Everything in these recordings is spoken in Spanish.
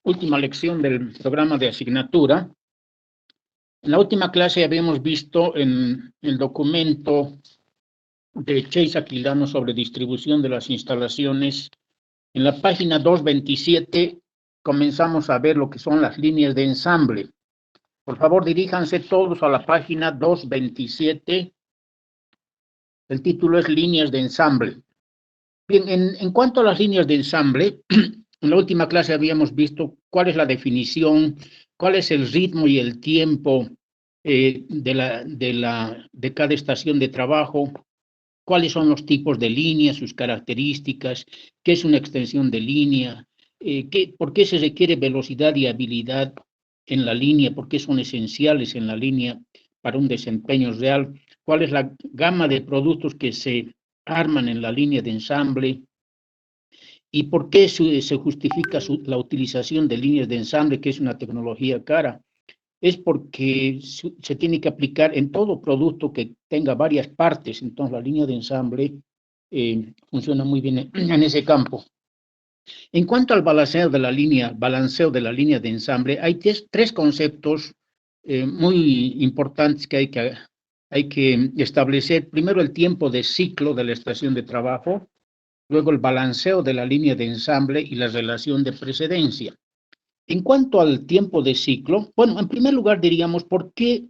última lección del programa de asignatura. En la última clase habíamos visto en el documento de Chase Aquilano sobre distribución de las instalaciones. En la página 227 comenzamos a ver lo que son las líneas de ensamble. Por favor, diríjanse todos a la página 227. El título es Líneas de ensamble. Bien, en cuanto a las líneas de ensamble, en la última clase habíamos visto cuál es la definición, cuál es el ritmo y el tiempo de cada estación de trabajo, cuáles son los tipos de líneas, sus características, qué es una extensión de línea, por qué se requiere velocidad y habilidad en la línea, por qué son esenciales en la línea para un desempeño real, cuál es la gama de productos que se arman en la línea de ensamble y por qué se justifica la utilización de líneas de ensamble, que es una tecnología cara. Es porque se tiene que aplicar en todo producto que tenga varias partes, entonces la línea de ensamble funciona muy bien en ese campo. En cuanto al balanceo de la línea de ensamble, hay tres conceptos muy importantes que hay que establecer. Primero, el tiempo de ciclo de la estación de trabajo, luego el balanceo de la línea de ensamble y la relación de precedencia. En cuanto al tiempo de ciclo, bueno, en primer lugar diríamos por qué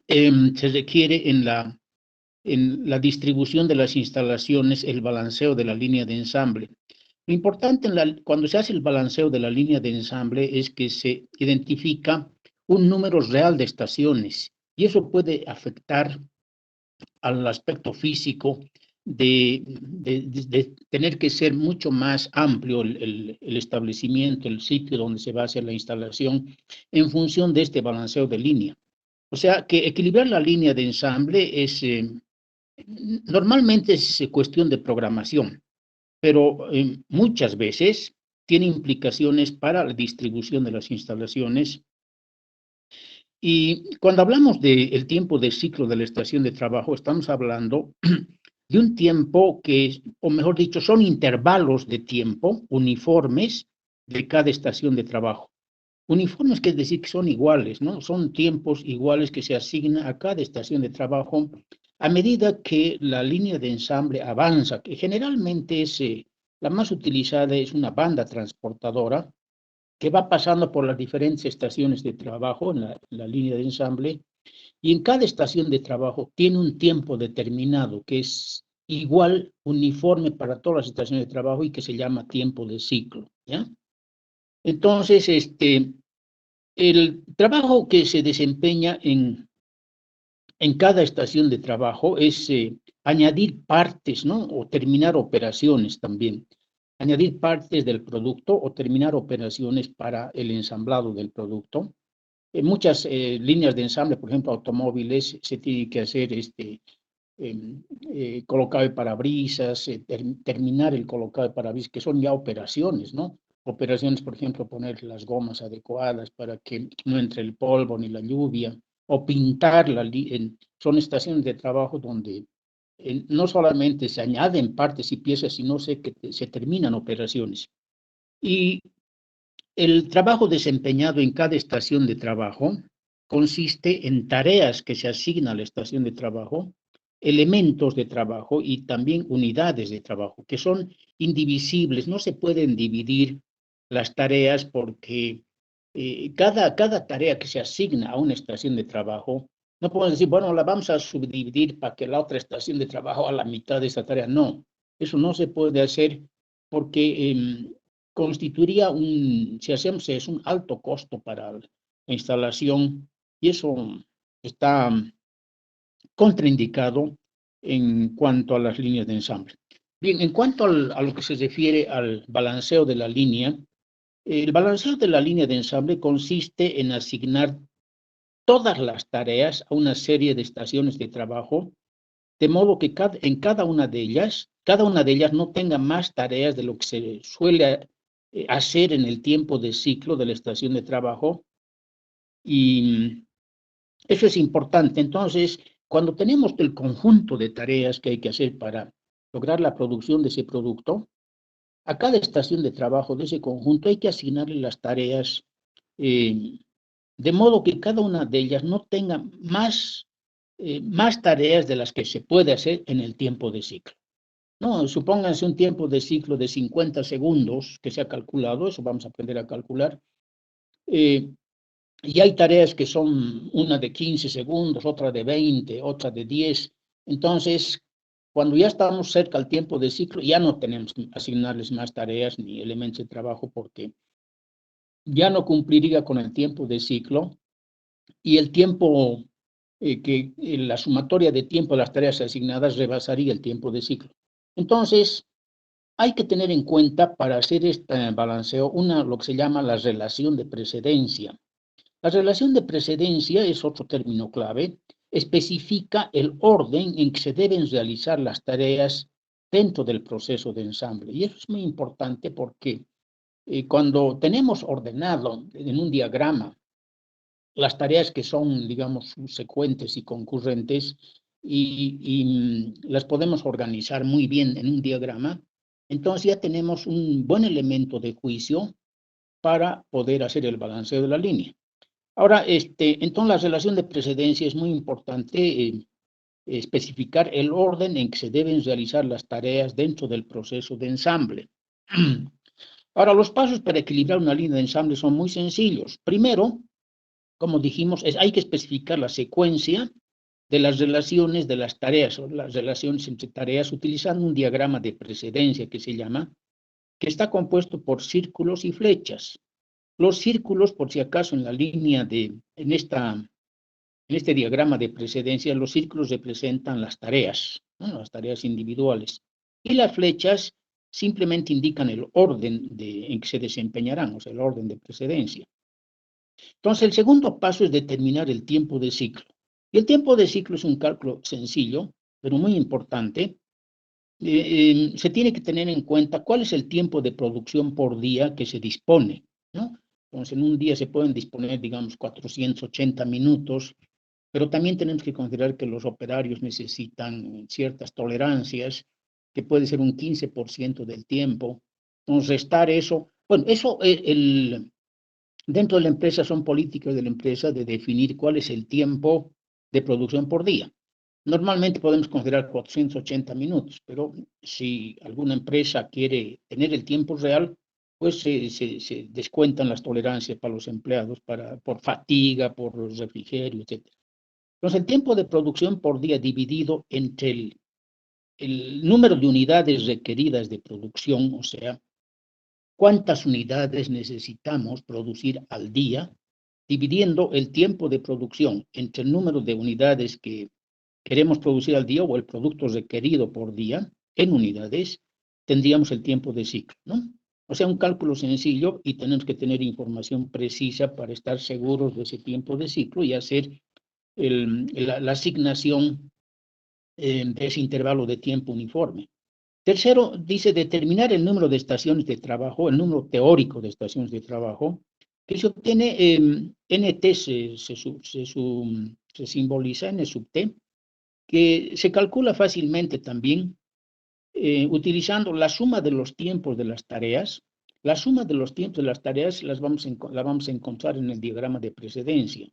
se requiere en la distribución de las instalaciones el balanceo de la línea de ensamble. Lo importante cuando se hace el balanceo de la línea de ensamble es que se identifica un número real de estaciones y eso puede afectar al aspecto físico de tener que ser mucho más amplio el establecimiento, el sitio donde se va a hacer la instalación en función de este balanceo de línea. O sea, que equilibrar la línea de ensamble normalmente es cuestión de programación, pero muchas veces tiene implicaciones para la distribución de las instalaciones. Y cuando hablamos del tiempo de ciclo de la estación de trabajo, estamos hablando de un tiempo o mejor dicho, son intervalos de tiempo uniformes de cada estación de trabajo. Uniformes quiere decir que son iguales, ¿no? Son tiempos iguales que se asigna a cada estación de trabajo a medida que la línea de ensamble avanza, que generalmente la más utilizada es una banda transportadora que va pasando por las diferentes estaciones de trabajo en la línea de ensamble, y en cada estación de trabajo tiene un tiempo determinado que es igual, uniforme para todas las estaciones de trabajo y que se llama tiempo de ciclo, ¿ya? Entonces, el trabajo que se desempeña en cada estación de trabajo es añadir partes, ¿no? O terminar operaciones también. Añadir partes del producto o terminar operaciones para el ensamblado del producto. En muchas líneas de ensamble, por ejemplo, automóviles, se tiene que hacer colocado de parabrisas, terminar el colocado de parabrisas, que son ya operaciones, ¿no? Operaciones, por ejemplo, poner las gomas adecuadas para que no entre el polvo ni la lluvia, o pintar son estaciones de trabajo donde no solamente se añaden partes y piezas, sino que se terminan operaciones. Y el trabajo desempeñado en cada estación de trabajo consiste en tareas que se asignan a la estación de trabajo, elementos de trabajo y también unidades de trabajo, que son indivisibles. No se pueden dividir las tareas porque cada tarea que se asigna a una estación de trabajo, no podemos decir, bueno, la vamos a subdividir para que la otra estación de trabajo haga la mitad de esa tarea. No, eso no se puede hacer porque constituiría si hacemos es un alto costo para la instalación y eso está contraindicado en cuanto a las líneas de ensamble. Bien, en cuanto a lo que se refiere al balanceo de la línea, el balanceo de la línea de ensamble consiste en asignar todas las tareas a una serie de estaciones de trabajo, de modo que cada una de ellas no tenga más tareas de lo que se suele hacer en el tiempo de ciclo de la estación de trabajo, y eso es importante. Entonces, cuando tenemos el conjunto de tareas que hay que hacer para lograr la producción de ese producto, a cada estación de trabajo de ese conjunto hay que asignarle las tareas de modo que cada una de ellas no tenga más tareas de las que se puede hacer en el tiempo de ciclo. No, supónganse un tiempo de ciclo de 50 segundos que se ha calculado, eso vamos a aprender a calcular, y hay tareas que son una de 15 segundos, otra de 20, otra de 10. Entonces, cuando ya estamos cerca al tiempo de ciclo, ya no tenemos que asignarles más tareas ni elementos de trabajo porque ya no cumpliría con el tiempo de ciclo y el tiempo la sumatoria de tiempo de las tareas asignadas rebasaría el tiempo de ciclo. Entonces, hay que tener en cuenta para hacer este balanceo lo que se llama la relación de precedencia. La relación de precedencia es otro término clave, especifica el orden en que se deben realizar las tareas dentro del proceso de ensamble. Y eso es muy importante porque cuando tenemos ordenado en un diagrama las tareas que son, digamos, subsecuentes y concurrentes y las podemos organizar muy bien en un diagrama, entonces ya tenemos un buen elemento de juicio para poder hacer el balanceo de la línea. Ahora, entonces la relación de precedencia es muy importante especificar el orden en que se deben realizar las tareas dentro del proceso de ensamble. Ahora, los pasos para equilibrar una línea de ensamble son muy sencillos. Primero, como dijimos, hay que especificar la secuencia de las relaciones de las tareas, o las relaciones entre tareas, utilizando un diagrama de precedencia que se llama, que está compuesto por círculos y flechas. Los círculos, por si acaso, en la línea en este diagrama de precedencia, los círculos representan las tareas, ¿no? Las tareas individuales. Y las flechas simplemente indican el orden en que se desempeñarán, o sea, el orden de precedencia. Entonces, el segundo paso es determinar el tiempo de ciclo. Y el tiempo de ciclo es un cálculo sencillo, pero muy importante. Se tiene que tener en cuenta cuál es el tiempo de producción por día que se dispone, ¿no? Entonces, en un día se pueden disponer, digamos, 480 minutos, pero también tenemos que considerar que los operarios necesitan ciertas tolerancias, que puede ser un 15% del tiempo. Entonces, restar eso, bueno, eso, dentro de la empresa son políticas de la empresa de definir cuál es el tiempo de producción por día. Normalmente podemos considerar 480 minutos, pero si alguna empresa quiere tener el tiempo real, pues se descuentan las tolerancias para los empleados por fatiga, por refrigerio, etc. Entonces, el tiempo de producción por día dividido entre el número de unidades requeridas de producción, o sea, cuántas unidades necesitamos producir al día, dividiendo el tiempo de producción entre el número de unidades que queremos producir al día o el producto requerido por día en unidades, tendríamos el tiempo de ciclo, ¿no? O sea, un cálculo sencillo y tenemos que tener información precisa para estar seguros de ese tiempo de ciclo y hacer la asignación de ese intervalo de tiempo uniforme. Tercero, dice determinar el número de estaciones de trabajo, el número teórico de estaciones de trabajo, que se obtiene, NT se simboliza N sub T, que se calcula fácilmente también utilizando la suma de los tiempos de las tareas. La suma de los tiempos de las tareas la vamos a encontrar en el diagrama de precedencia,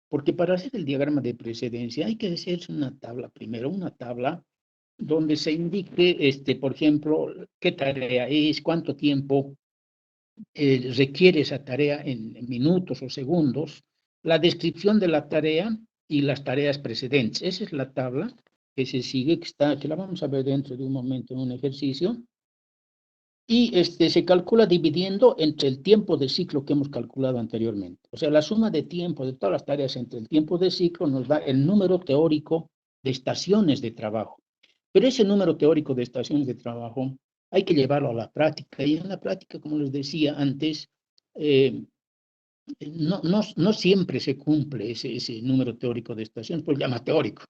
porque para hacer el diagrama de precedencia hay que hacerse una tabla primero, una tabla donde se indique, por ejemplo, qué tarea es, cuánto tiempo requiere esa tarea en minutos o segundos, la descripción de la tarea y las tareas precedentes. Esa es la tabla que se sigue, que la vamos a ver dentro de un momento en un ejercicio. Y se calcula dividiendo entre el tiempo de ciclo que hemos calculado anteriormente. O sea, la suma de tiempo de todas las tareas entre el tiempo de ciclo nos da el número teórico de estaciones de trabajo. Pero ese número teórico de estaciones de trabajo hay que llevarlo a la práctica. Y en la práctica, como les decía antes, no siempre se cumple ese número teórico de estaciones, pues llama teórico,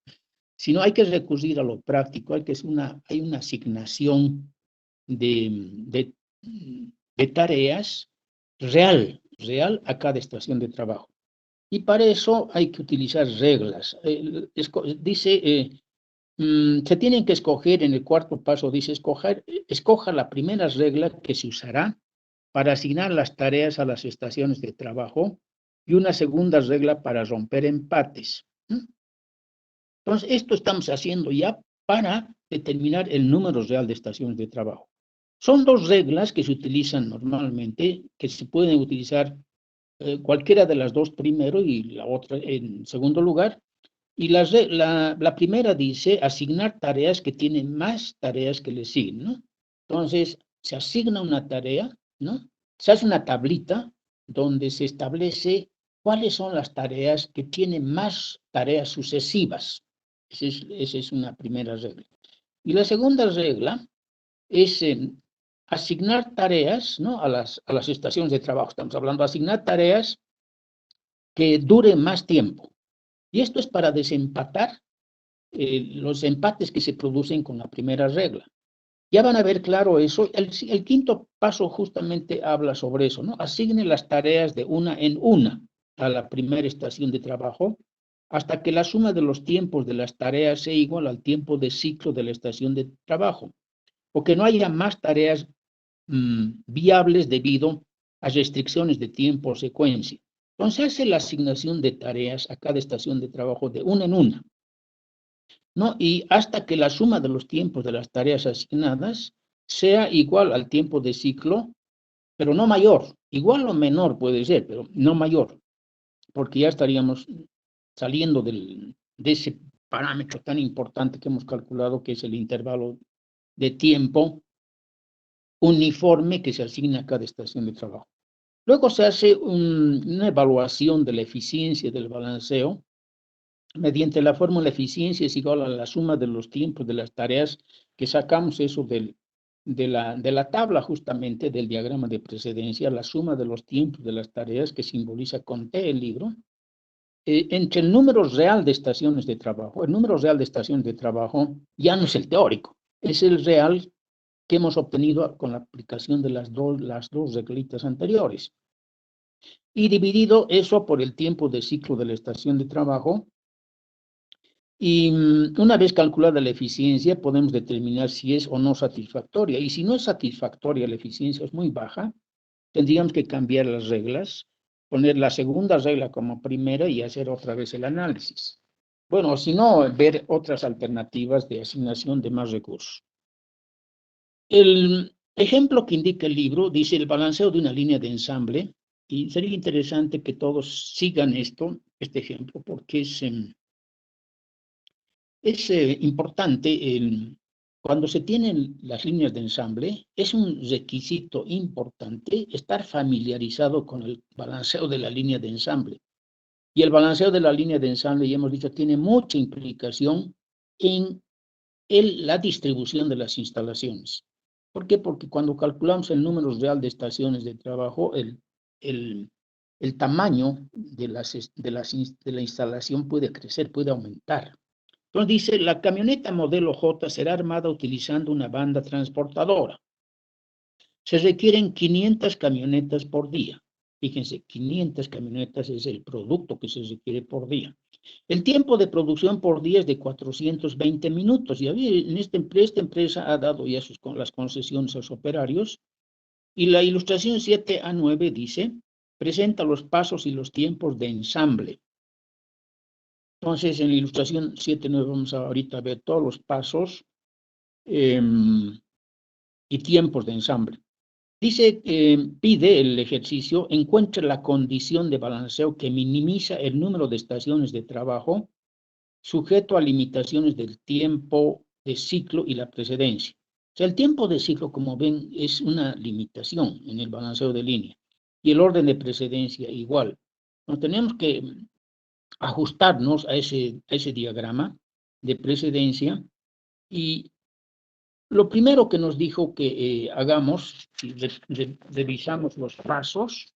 sino hay que recurrir a lo práctico, hay una asignación de, de tareas real a cada estación de trabajo. Y para eso hay que utilizar reglas. Dice Se tienen que escoger, en el cuarto paso dice, escoja la primera regla que se usará para asignar las tareas a las estaciones de trabajo y una segunda regla para romper empates. Entonces, esto estamos haciendo ya para determinar el número real de estaciones de trabajo. Son dos reglas que se utilizan normalmente, que se pueden utilizar cualquiera de las dos primero y la otra en segundo lugar. Y la primera dice asignar tareas que tienen más tareas que le siguen, ¿no? Entonces, se asigna una tarea, ¿no? Se hace una tablita donde se establece cuáles son las tareas que tienen más tareas sucesivas. Esa es una primera regla. Y la segunda regla es asignar tareas, ¿no? A las estaciones de trabajo. Estamos hablando de asignar tareas que duren más tiempo. Y esto es para desempatar los empates que se producen con la primera regla. Ya van a ver claro eso. El quinto paso justamente habla sobre eso, ¿no? Asigne las tareas de una en una a la primera estación de trabajo hasta que la suma de los tiempos de las tareas sea igual al tiempo de ciclo de la estación de trabajo, o que no haya más tareas viables debido a restricciones de tiempo o secuencia. Entonces hace la asignación de tareas a cada estación de trabajo de una en una, ¿no? Y hasta que la suma de los tiempos de las tareas asignadas sea igual al tiempo de ciclo, pero no mayor. Igual o menor puede ser, pero no mayor, porque ya estaríamos saliendo de ese parámetro tan importante que hemos calculado, que es el intervalo de tiempo uniforme que se asigna a cada estación de trabajo. Luego se hace una evaluación de la eficiencia del balanceo. Mediante la fórmula eficiencia es igual a la suma de los tiempos de las tareas que sacamos eso de la tabla justamente del diagrama de precedencia, la suma de los tiempos de las tareas que simboliza con T el libro, entre el número real de estaciones de trabajo. El número real de estaciones de trabajo ya no es el teórico, es el real que hemos obtenido con la aplicación de las dos reglitas anteriores. Y dividido eso por el tiempo de ciclo de la estación de trabajo. Y una vez calculada la eficiencia, podemos determinar si es o no satisfactoria. Y si no es satisfactoria, la eficiencia es muy baja, tendríamos que cambiar las reglas, poner la segunda regla como primera y hacer otra vez el análisis. Bueno, si no, ver otras alternativas de asignación de más recursos. El ejemplo que indica el libro dice el balanceo de una línea de ensamble, y sería interesante que todos sigan este ejemplo, porque es importante, cuando se tienen las líneas de ensamble, es un requisito importante estar familiarizado con el balanceo de la línea de ensamble. Y el balanceo de la línea de ensamble, ya hemos dicho, tiene mucha implicación en la distribución de las instalaciones. ¿Por qué? Porque cuando calculamos el número real de estaciones de trabajo, el tamaño de la instalación puede crecer, puede aumentar. Entonces dice, la camioneta modelo J será armada utilizando una banda transportadora. Se requieren 500 camionetas por día. Fíjense, 500 camionetas es el producto que se requiere por día. El tiempo de producción por día es de 420 minutos. Y en esta empresa ha dado ya las concesiones a los operarios. Y la ilustración 7A9 dice, presenta los pasos y los tiempos de ensamble. Entonces, en la ilustración 7.9 vamos a ahorita ver todos los pasos y tiempos de ensamble. Dice, pide el ejercicio, encuentre la condición de balanceo que minimiza el número de estaciones de trabajo sujeto a limitaciones del tiempo de ciclo y la precedencia. O sea, el tiempo de ciclo, como ven, es una limitación en el balanceo de línea. Y el orden de precedencia igual. Nos tenemos que ajustarnos a ese diagrama de precedencia, y lo primero que nos dijo que hagamos, si revisamos los pasos,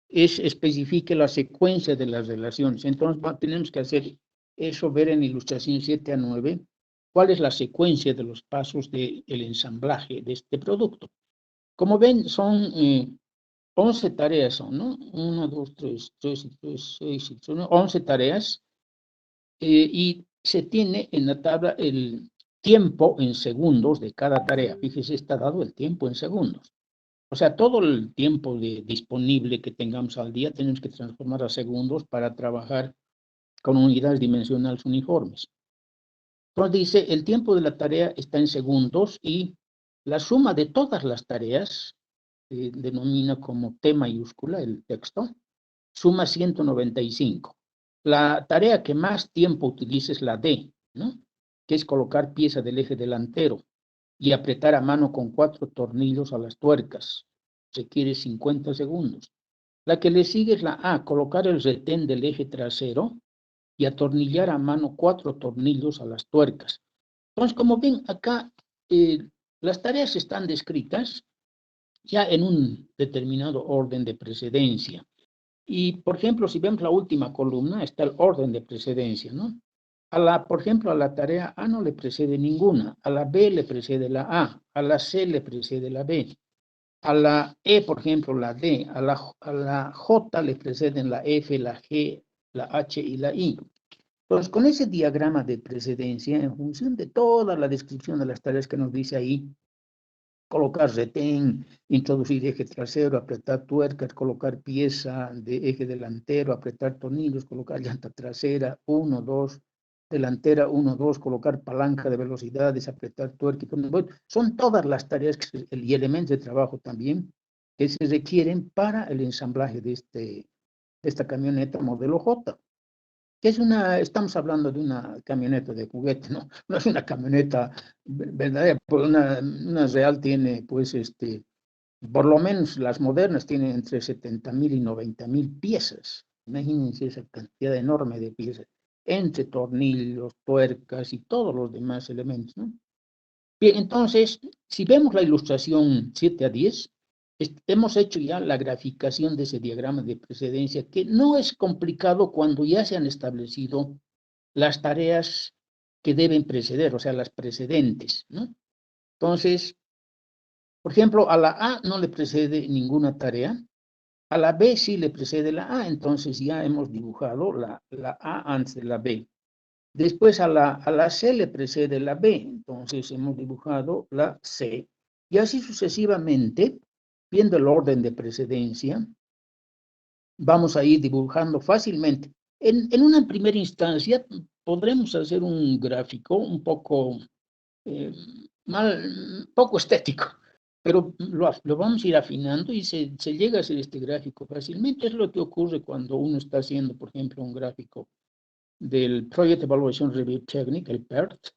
es especifique la secuencia de las relaciones. Entonces tenemos que hacer eso, ver en ilustración 7A9 cuál es la secuencia de los pasos del ensamblaje de este producto. Como ven, son 11 tareas, ¿no? 1, 2, 3, 6, 7, 8, 11 tareas. Y se tiene en la tabla el tiempo en segundos de cada tarea. Fíjese, está dado el tiempo en segundos. O sea, todo el tiempo disponible que tengamos al día tenemos que transformar a segundos para trabajar con unidades dimensionales uniformes. Entonces dice, el tiempo de la tarea está en segundos y la suma de todas las tareas, denomina como T mayúscula el texto, suma 195. La tarea que más tiempo utiliza es la D, ¿no? Que es colocar pieza del eje delantero y apretar a mano con 4 tornillos a las tuercas. Requiere 50 segundos. La que le sigue es la A, colocar el retén del eje trasero y atornillar a mano 4 tornillos a las tuercas. Entonces, como ven acá, las tareas están descritas ya en un determinado orden de precedencia. Y, por ejemplo, si vemos la última columna, está el orden de precedencia, ¿no? Por ejemplo, a la tarea A no le precede ninguna, a la B le precede la a la C le precede la B, a la E, por ejemplo, la D, a la J le preceden la F, la G, la H y la I. Entonces, con ese diagrama de precedencia, en función de toda la descripción de las tareas que nos dice ahí, colocar retén, introducir eje trasero, apretar tuercas, colocar pieza de eje delantero, apretar tornillos, colocar llanta trasera, 1, 2, delantera, 1, 2, colocar palanca de velocidades, apretar tuerca. Bueno, son todas las tareas y elementos de trabajo también que se requieren para el ensamblaje de esta camioneta modelo J. Que estamos hablando de una camioneta de juguete, ¿no? No es una camioneta verdadera, pues una real tiene, pues, por lo menos las modernas tienen entre 70.000 y 90.000 piezas. Imagínense esa cantidad enorme de piezas, entre tornillos, tuercas y todos los demás elementos, ¿no? Bien, entonces, si vemos la ilustración 7 a 10, hemos hecho ya la graficación de ese diagrama de precedencia, que no es complicado cuando ya se han establecido las tareas que deben preceder, o sea, las precedentes, ¿no? Entonces, por ejemplo, a la A no le precede ninguna tarea, a la B sí le precede la A, entonces ya hemos dibujado la A antes de la B. Después a la C le precede la B, entonces hemos dibujado la C. Y así sucesivamente, viendo el orden de precedencia, vamos a ir dibujando fácilmente. En una primera instancia podremos hacer un gráfico un poco, eh, poco estético, pero lo vamos a ir afinando y se llega a hacer este gráfico fácilmente. Es lo que ocurre cuando uno está haciendo, por ejemplo, un gráfico del Project Evaluation Review Technique, el PERT,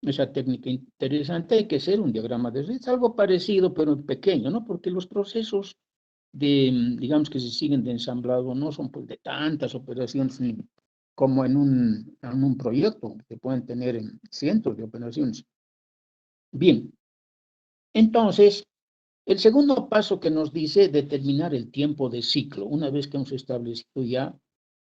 esa técnica interesante. Hay que hacer un diagrama de red, algo parecido, pero pequeño, ¿no? Porque los procesos digamos, que se siguen de ensamblado no son pues de tantas operaciones como en un proyecto, que pueden tener cientos de operaciones. Bien, entonces, el segundo paso que nos dice determinar el tiempo de ciclo. Una vez que hemos establecido ya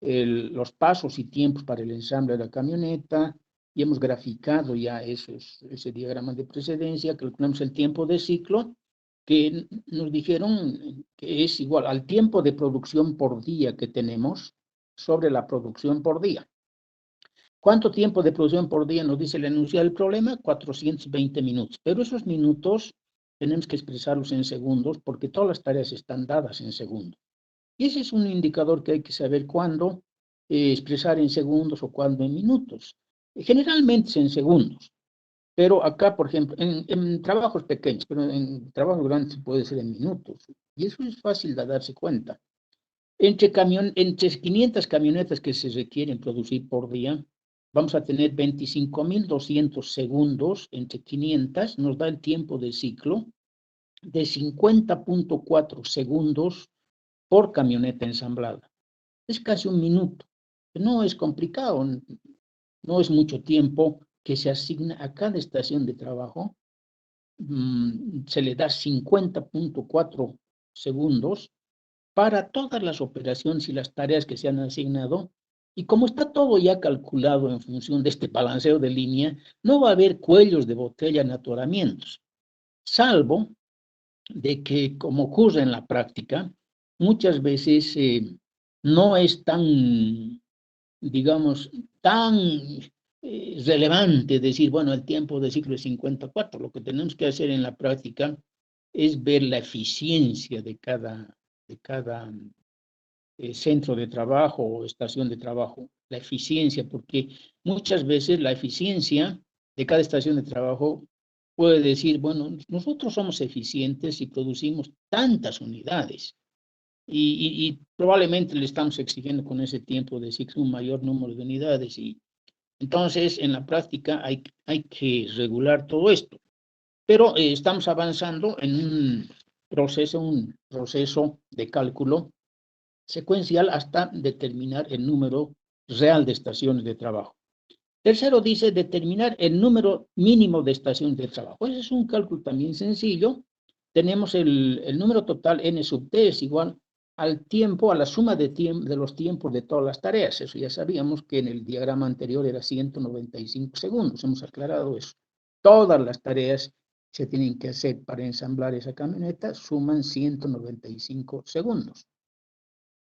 los pasos y tiempos para el ensamble de la camioneta, y hemos graficado ya ese diagrama de precedencia, calculamos el tiempo de ciclo, que nos dijeron que es igual al tiempo de producción por día que tenemos sobre la producción por día. ¿Cuánto tiempo de producción por día nos dice el enunciado del problema? 420 minutos. Pero esos minutos tenemos que expresarlos en segundos porque todas las tareas están dadas en segundos. Y ese es un indicador que hay que saber cuándo expresar en segundos o cuándo en minutos. Generalmente es en segundos, pero acá, por ejemplo, en trabajos pequeños, pero en trabajos grandes puede ser en minutos. Y eso es fácil de darse cuenta. Entre 500 camionetas que se requieren producir por día, vamos a tener 25.200 segundos entre 500, nos da el tiempo de ciclo de 50.4 segundos por camioneta ensamblada. Es casi un minuto. No es complicado, no es mucho tiempo que se asigna a cada estación de trabajo. Se le da 50.4 segundos para todas las operaciones y las tareas que se han asignado. Y como está todo ya calculado en función de este balanceo de línea, no va a haber cuellos de botella ni atoramientos, salvo de que, como ocurre en la práctica, muchas veces no es tan digamos, tan relevante decir, bueno, el tiempo de ciclo es 54. Lo que tenemos que hacer en la práctica es ver la eficiencia de cada centro de trabajo o estación de trabajo, la eficiencia, porque muchas veces la eficiencia de cada estación de trabajo puede decir, bueno, nosotros somos eficientes y producimos tantas unidades y probablemente le estamos exigiendo con ese tiempo de ciclo un mayor número de unidades y entonces en la práctica hay que regular todo esto. Pero estamos avanzando en un proceso de cálculo secuencial hasta determinar el número real de estaciones de trabajo. Tercero dice determinar el número mínimo de estaciones de trabajo. Ese es un cálculo también sencillo. Tenemos el número total n sub t es igual al tiempo, a la suma de los tiempos de todas las tareas. Eso ya sabíamos que en el diagrama anterior era 195 segundos. Hemos aclarado eso. Todas las tareas que se tienen que hacer para ensamblar esa camioneta suman 195 segundos.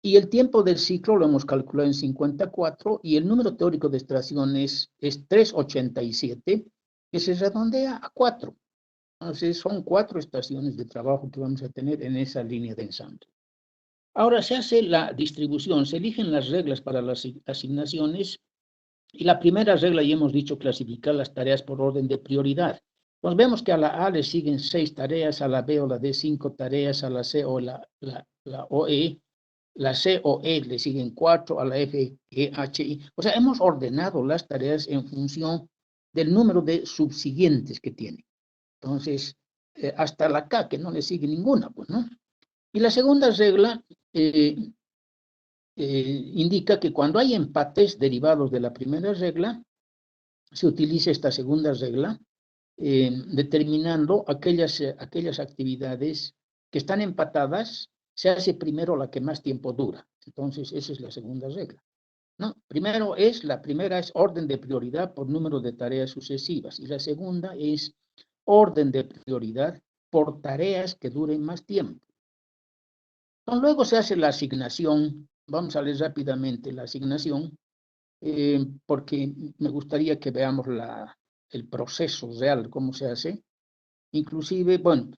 Y el tiempo del ciclo lo hemos calculado en 54 y el número teórico de estaciones es 387, que se redondea a 4. Entonces son 4 estaciones de trabajo que vamos a tener en esa línea de ensamble. Ahora se hace la distribución, se eligen las reglas para las asignaciones y la primera regla ya hemos dicho clasificar las tareas por orden de prioridad. Pues vemos que a la A le siguen 6 tareas, a la B o la D 5 tareas, a la C o la OE la C o E le siguen 4, a la F, E, H, I. O sea, hemos ordenado las tareas en función del número de subsiguientes que tiene. Entonces, hasta la K, que no le sigue ninguna, pues, ¿no? Y la segunda regla indica que cuando hay empates derivados de la primera regla, se utiliza esta segunda regla, determinando aquellas actividades que están empatadas, se hace primero la que más tiempo dura. Entonces, esa es la segunda regla. ¿No? La primera es orden de prioridad por número de tareas sucesivas y la segunda es orden de prioridad por tareas que duren más tiempo. Entonces, luego se hace la asignación, vamos a leer rápidamente la asignación, porque me gustaría que veamos el proceso real, cómo se hace. Inclusive, bueno,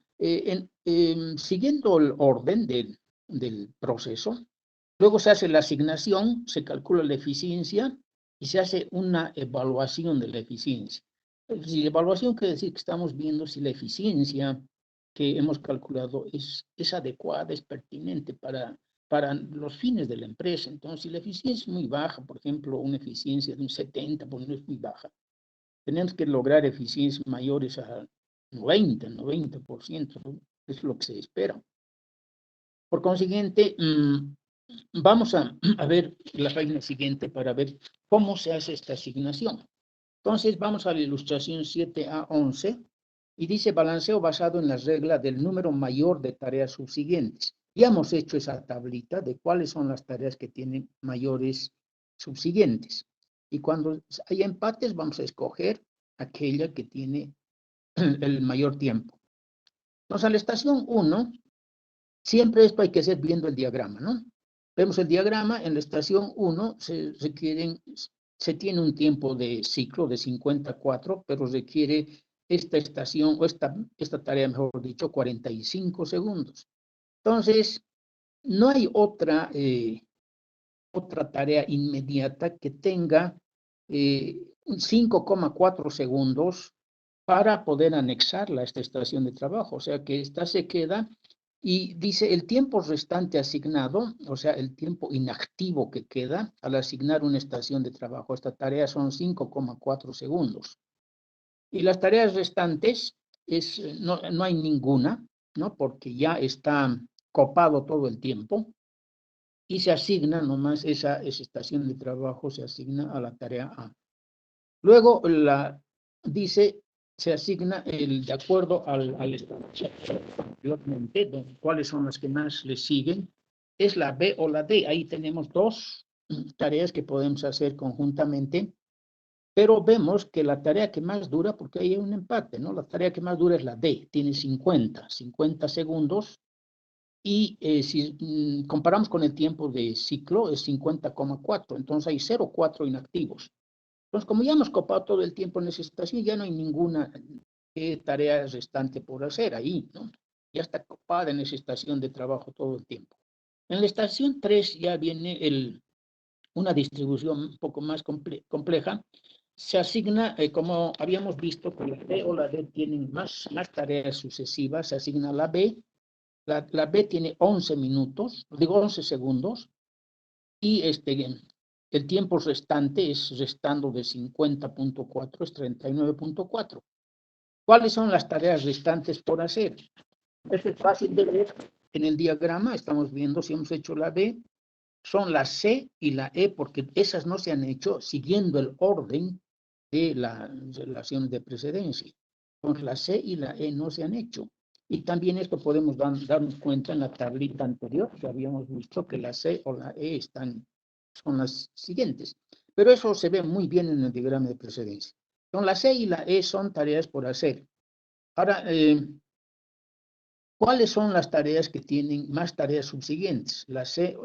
siguiendo el orden del proceso, luego se hace la asignación, se calcula la eficiencia y se hace una evaluación de la eficiencia. Es decir, evaluación quiere decir que estamos viendo si la eficiencia que hemos calculado es adecuada, es pertinente para los fines de la empresa. Entonces, si la eficiencia es muy baja, por ejemplo, una eficiencia de un 70, pues no es muy baja. Tenemos que lograr eficiencias mayores a 90%, ¿no? Es lo que se espera. Por consiguiente, vamos a ver la página siguiente para ver cómo se hace esta asignación. Entonces, vamos a la ilustración 7A11 y dice balanceo basado en la regla del número mayor de tareas subsiguientes. Ya hemos hecho esa tablita de cuáles son las tareas que tienen mayores subsiguientes. Y cuando hay empates, vamos a escoger aquella que tiene el mayor tiempo. Entonces, a la estación 1, siempre esto hay que hacer viendo el diagrama, ¿no? Vemos el diagrama, en la estación 1 se tiene un tiempo de ciclo de 54, pero requiere esta estación, o esta tarea, mejor dicho, 45 segundos. Entonces, no hay otra tarea inmediata que tenga 5,4 segundos para poder anexarla a esta estación de trabajo. O sea que esta se queda y dice el tiempo restante asignado, o sea, el tiempo inactivo que queda al asignar una estación de trabajo. Esta tarea son 5,4 segundos. Y las tareas restantes no hay ninguna, ¿no? Porque ya está copado todo el tiempo y se asigna nomás esa estación de trabajo, se asigna a la tarea A. Luego dice, se asigna de acuerdo al anteriormente, cuáles son las que más le siguen, es la B o la D. Ahí tenemos dos tareas que podemos hacer conjuntamente, pero vemos que la tarea que más dura, porque hay un empate, ¿no? La tarea que más dura es la D, tiene 50 segundos, y si comparamos con el tiempo de ciclo es 50,4, entonces hay 0,4 inactivos. Entonces, como ya hemos copado todo el tiempo en esa estación, ya no hay ninguna tarea restante por hacer ahí, ¿no? Ya está copada en esa estación de trabajo todo el tiempo. En la estación 3 ya viene una distribución un poco más compleja. Se asigna, como habíamos visto, que la B o la D tienen más tareas sucesivas, se asigna la B. La B tiene 11 minutos, digo 11 segundos, y el tiempo restante es restando de 50,4, es 39,4. ¿Cuáles son las tareas restantes por hacer? Esto es fácil de ver en el diagrama, estamos viendo si hemos hecho la B, son la C y la E, porque esas no se han hecho siguiendo el orden de las relaciones de precedencia. Entonces, la C y la E no se han hecho. Y también esto podemos darnos cuenta en la tablita anterior, que habíamos visto que la C o la E son las siguientes. Pero eso se ve muy bien en el diagrama de precedencia. Entonces, la C y la E son tareas por hacer. Ahora, ¿cuáles son las tareas que tienen más tareas subsiguientes? La C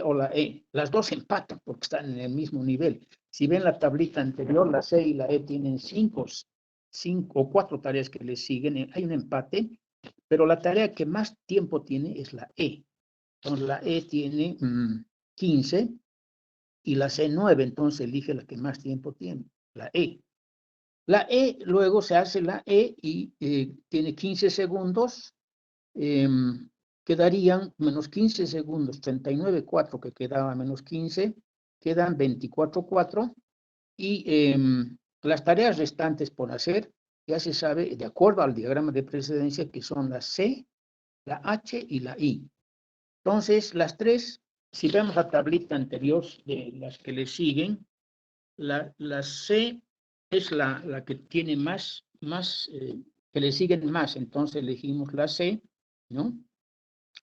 o la E. Las dos empatan porque están en el mismo nivel. Si ven la tablita anterior, la C y la E tienen cinco o cuatro tareas que les siguen. Hay un empate, pero la tarea que más tiempo tiene es la E. Entonces la E tiene 15 y la C 9, entonces elige la que más tiempo tiene, la E. La E luego se hace la E y tiene 15 segundos. Quedarían menos 15 segundos, 39,4 que quedaba menos 15, quedan 24,4 y las tareas restantes por hacer ya se sabe, de acuerdo al diagrama de precedencia, que son la C, la H y la I. Entonces, las tres, si vemos la tablita anterior de las que le siguen, la C es la que tiene más que le siguen más, entonces elegimos la C, ¿no?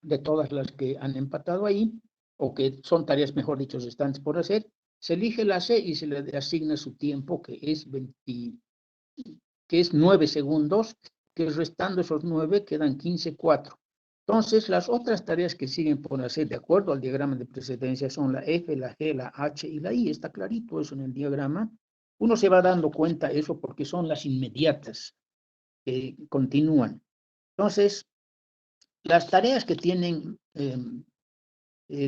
De todas las que han empatado ahí, o que son tareas, mejor dicho, restantes por hacer, se elige la C y se le asigna su tiempo, que es 9 segundos, que restando esos 9 quedan 15,4. Entonces, las otras tareas que siguen por hacer, de acuerdo al diagrama de precedencia, son la F, la G, la H y la I. Está clarito eso en el diagrama. Uno se va dando cuenta de eso porque son las inmediatas que continúan. Entonces, las tareas que tienen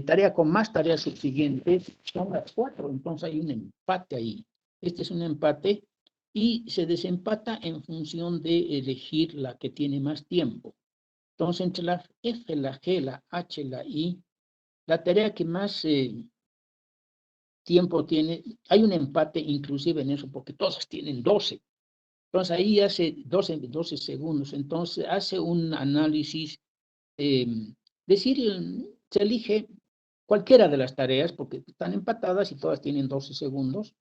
tarea con más tareas subsiguientes son las 4, entonces hay un empate ahí. Este es un empate y se desempata en función de elegir la que tiene más tiempo. Entonces, entre la F, la G, la H, la I, la tarea que más tiempo tiene, hay un empate inclusive en eso, porque todas tienen 12. Entonces, ahí hace 12 segundos. Entonces, hace un análisis, eh, decir, se elige cualquiera de las tareas, porque están empatadas y todas tienen 12 segundos.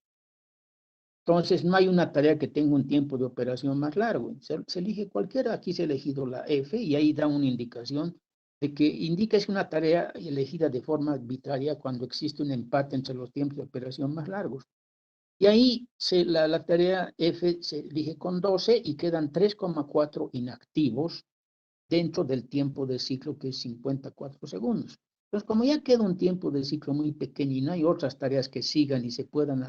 Entonces, no hay una tarea que tenga un tiempo de operación más largo. Se elige cualquiera. Aquí se ha elegido la F y ahí da una indicación de que indica es una tarea elegida de forma arbitraria cuando existe un empate entre los tiempos de operación más largos. Y ahí la tarea F se elige con 12 y quedan 3,4 inactivos dentro del tiempo de ciclo, que es 54 segundos. Entonces, como ya queda un tiempo de ciclo muy pequeño y no hay otras tareas que sigan y se puedan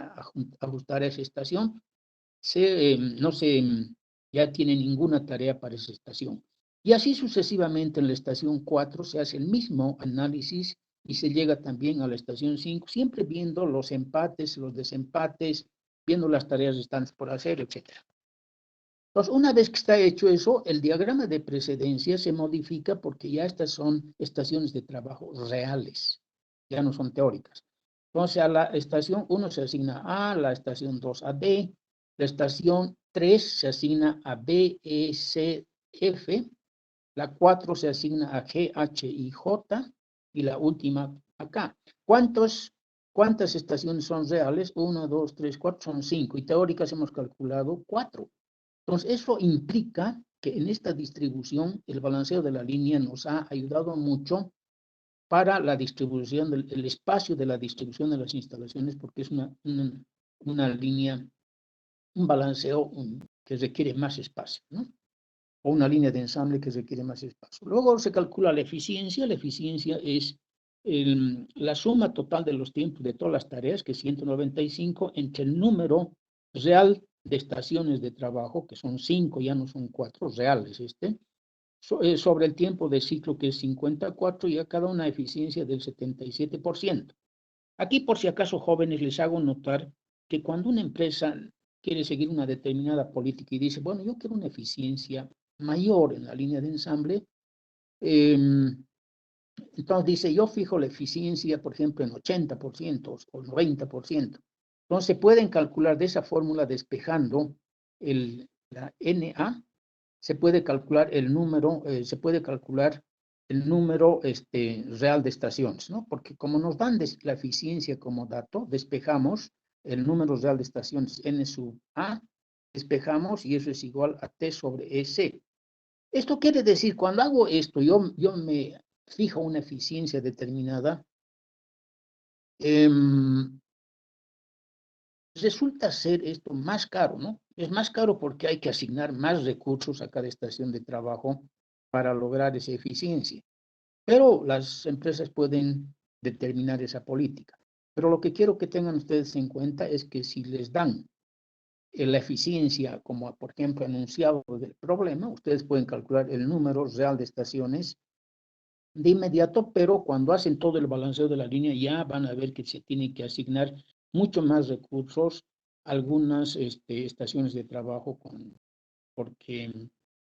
ajustar a esa estación, no se ya tiene ninguna tarea para esa estación. Y así sucesivamente en la estación 4 se hace el mismo análisis y se llega también a la estación 5, siempre viendo los empates, los desempates, viendo las tareas restantes por hacer, etcétera. Entonces, una vez que está hecho eso, el diagrama de precedencia se modifica porque ya estas son estaciones de trabajo reales, ya no son teóricas. Entonces, a la estación 1 se asigna A, la estación 2 a D, la estación 3 se asigna a B, E, C, F, la 4 se asigna a G, H y J, y la última acá. ¿Cuántas estaciones son reales? 1, 2, 3, 4, son 5, y teóricas hemos calculado 4. Entonces, eso implica que en esta distribución el balanceo de la línea nos ha ayudado mucho para la distribución del espacio de la distribución de las instalaciones, porque es una línea, un balanceo que requiere más espacio, ¿no? o una línea de ensamble que requiere más espacio. Luego se calcula la eficiencia. La eficiencia es la suma total de los tiempos de todas las tareas, que es 195, entre el número real de estaciones de trabajo, que son 5, ya no son 4 reales, sobre el tiempo de ciclo, que es 54, y a cada una eficiencia del 77%. Aquí, por si acaso, jóvenes, les hago notar que cuando una empresa quiere seguir una determinada política y dice, bueno, yo quiero una eficiencia mayor en la línea de ensamble, entonces dice, yo fijo la eficiencia, por ejemplo, en 80% o 90%. Entonces se pueden calcular de esa fórmula despejando la NA, se puede calcular el número, real de estaciones, ¿no? Porque como nos dan la eficiencia como dato, despejamos el número real de estaciones N sub A, despejamos y eso es igual a T sobre EC. Esto quiere decir, cuando hago esto, yo me fijo una eficiencia determinada, resulta ser esto más caro, ¿no? Es más caro porque hay que asignar más recursos a cada estación de trabajo para lograr esa eficiencia. Pero las empresas pueden determinar esa política. Pero lo que quiero que tengan ustedes en cuenta es que si les dan la eficiencia, como por ejemplo enunciado del problema, ustedes pueden calcular el número real de estaciones de inmediato, pero cuando hacen todo el balanceo de la línea ya van a ver que se tienen que asignar mucho más recursos a algunas estaciones de trabajo porque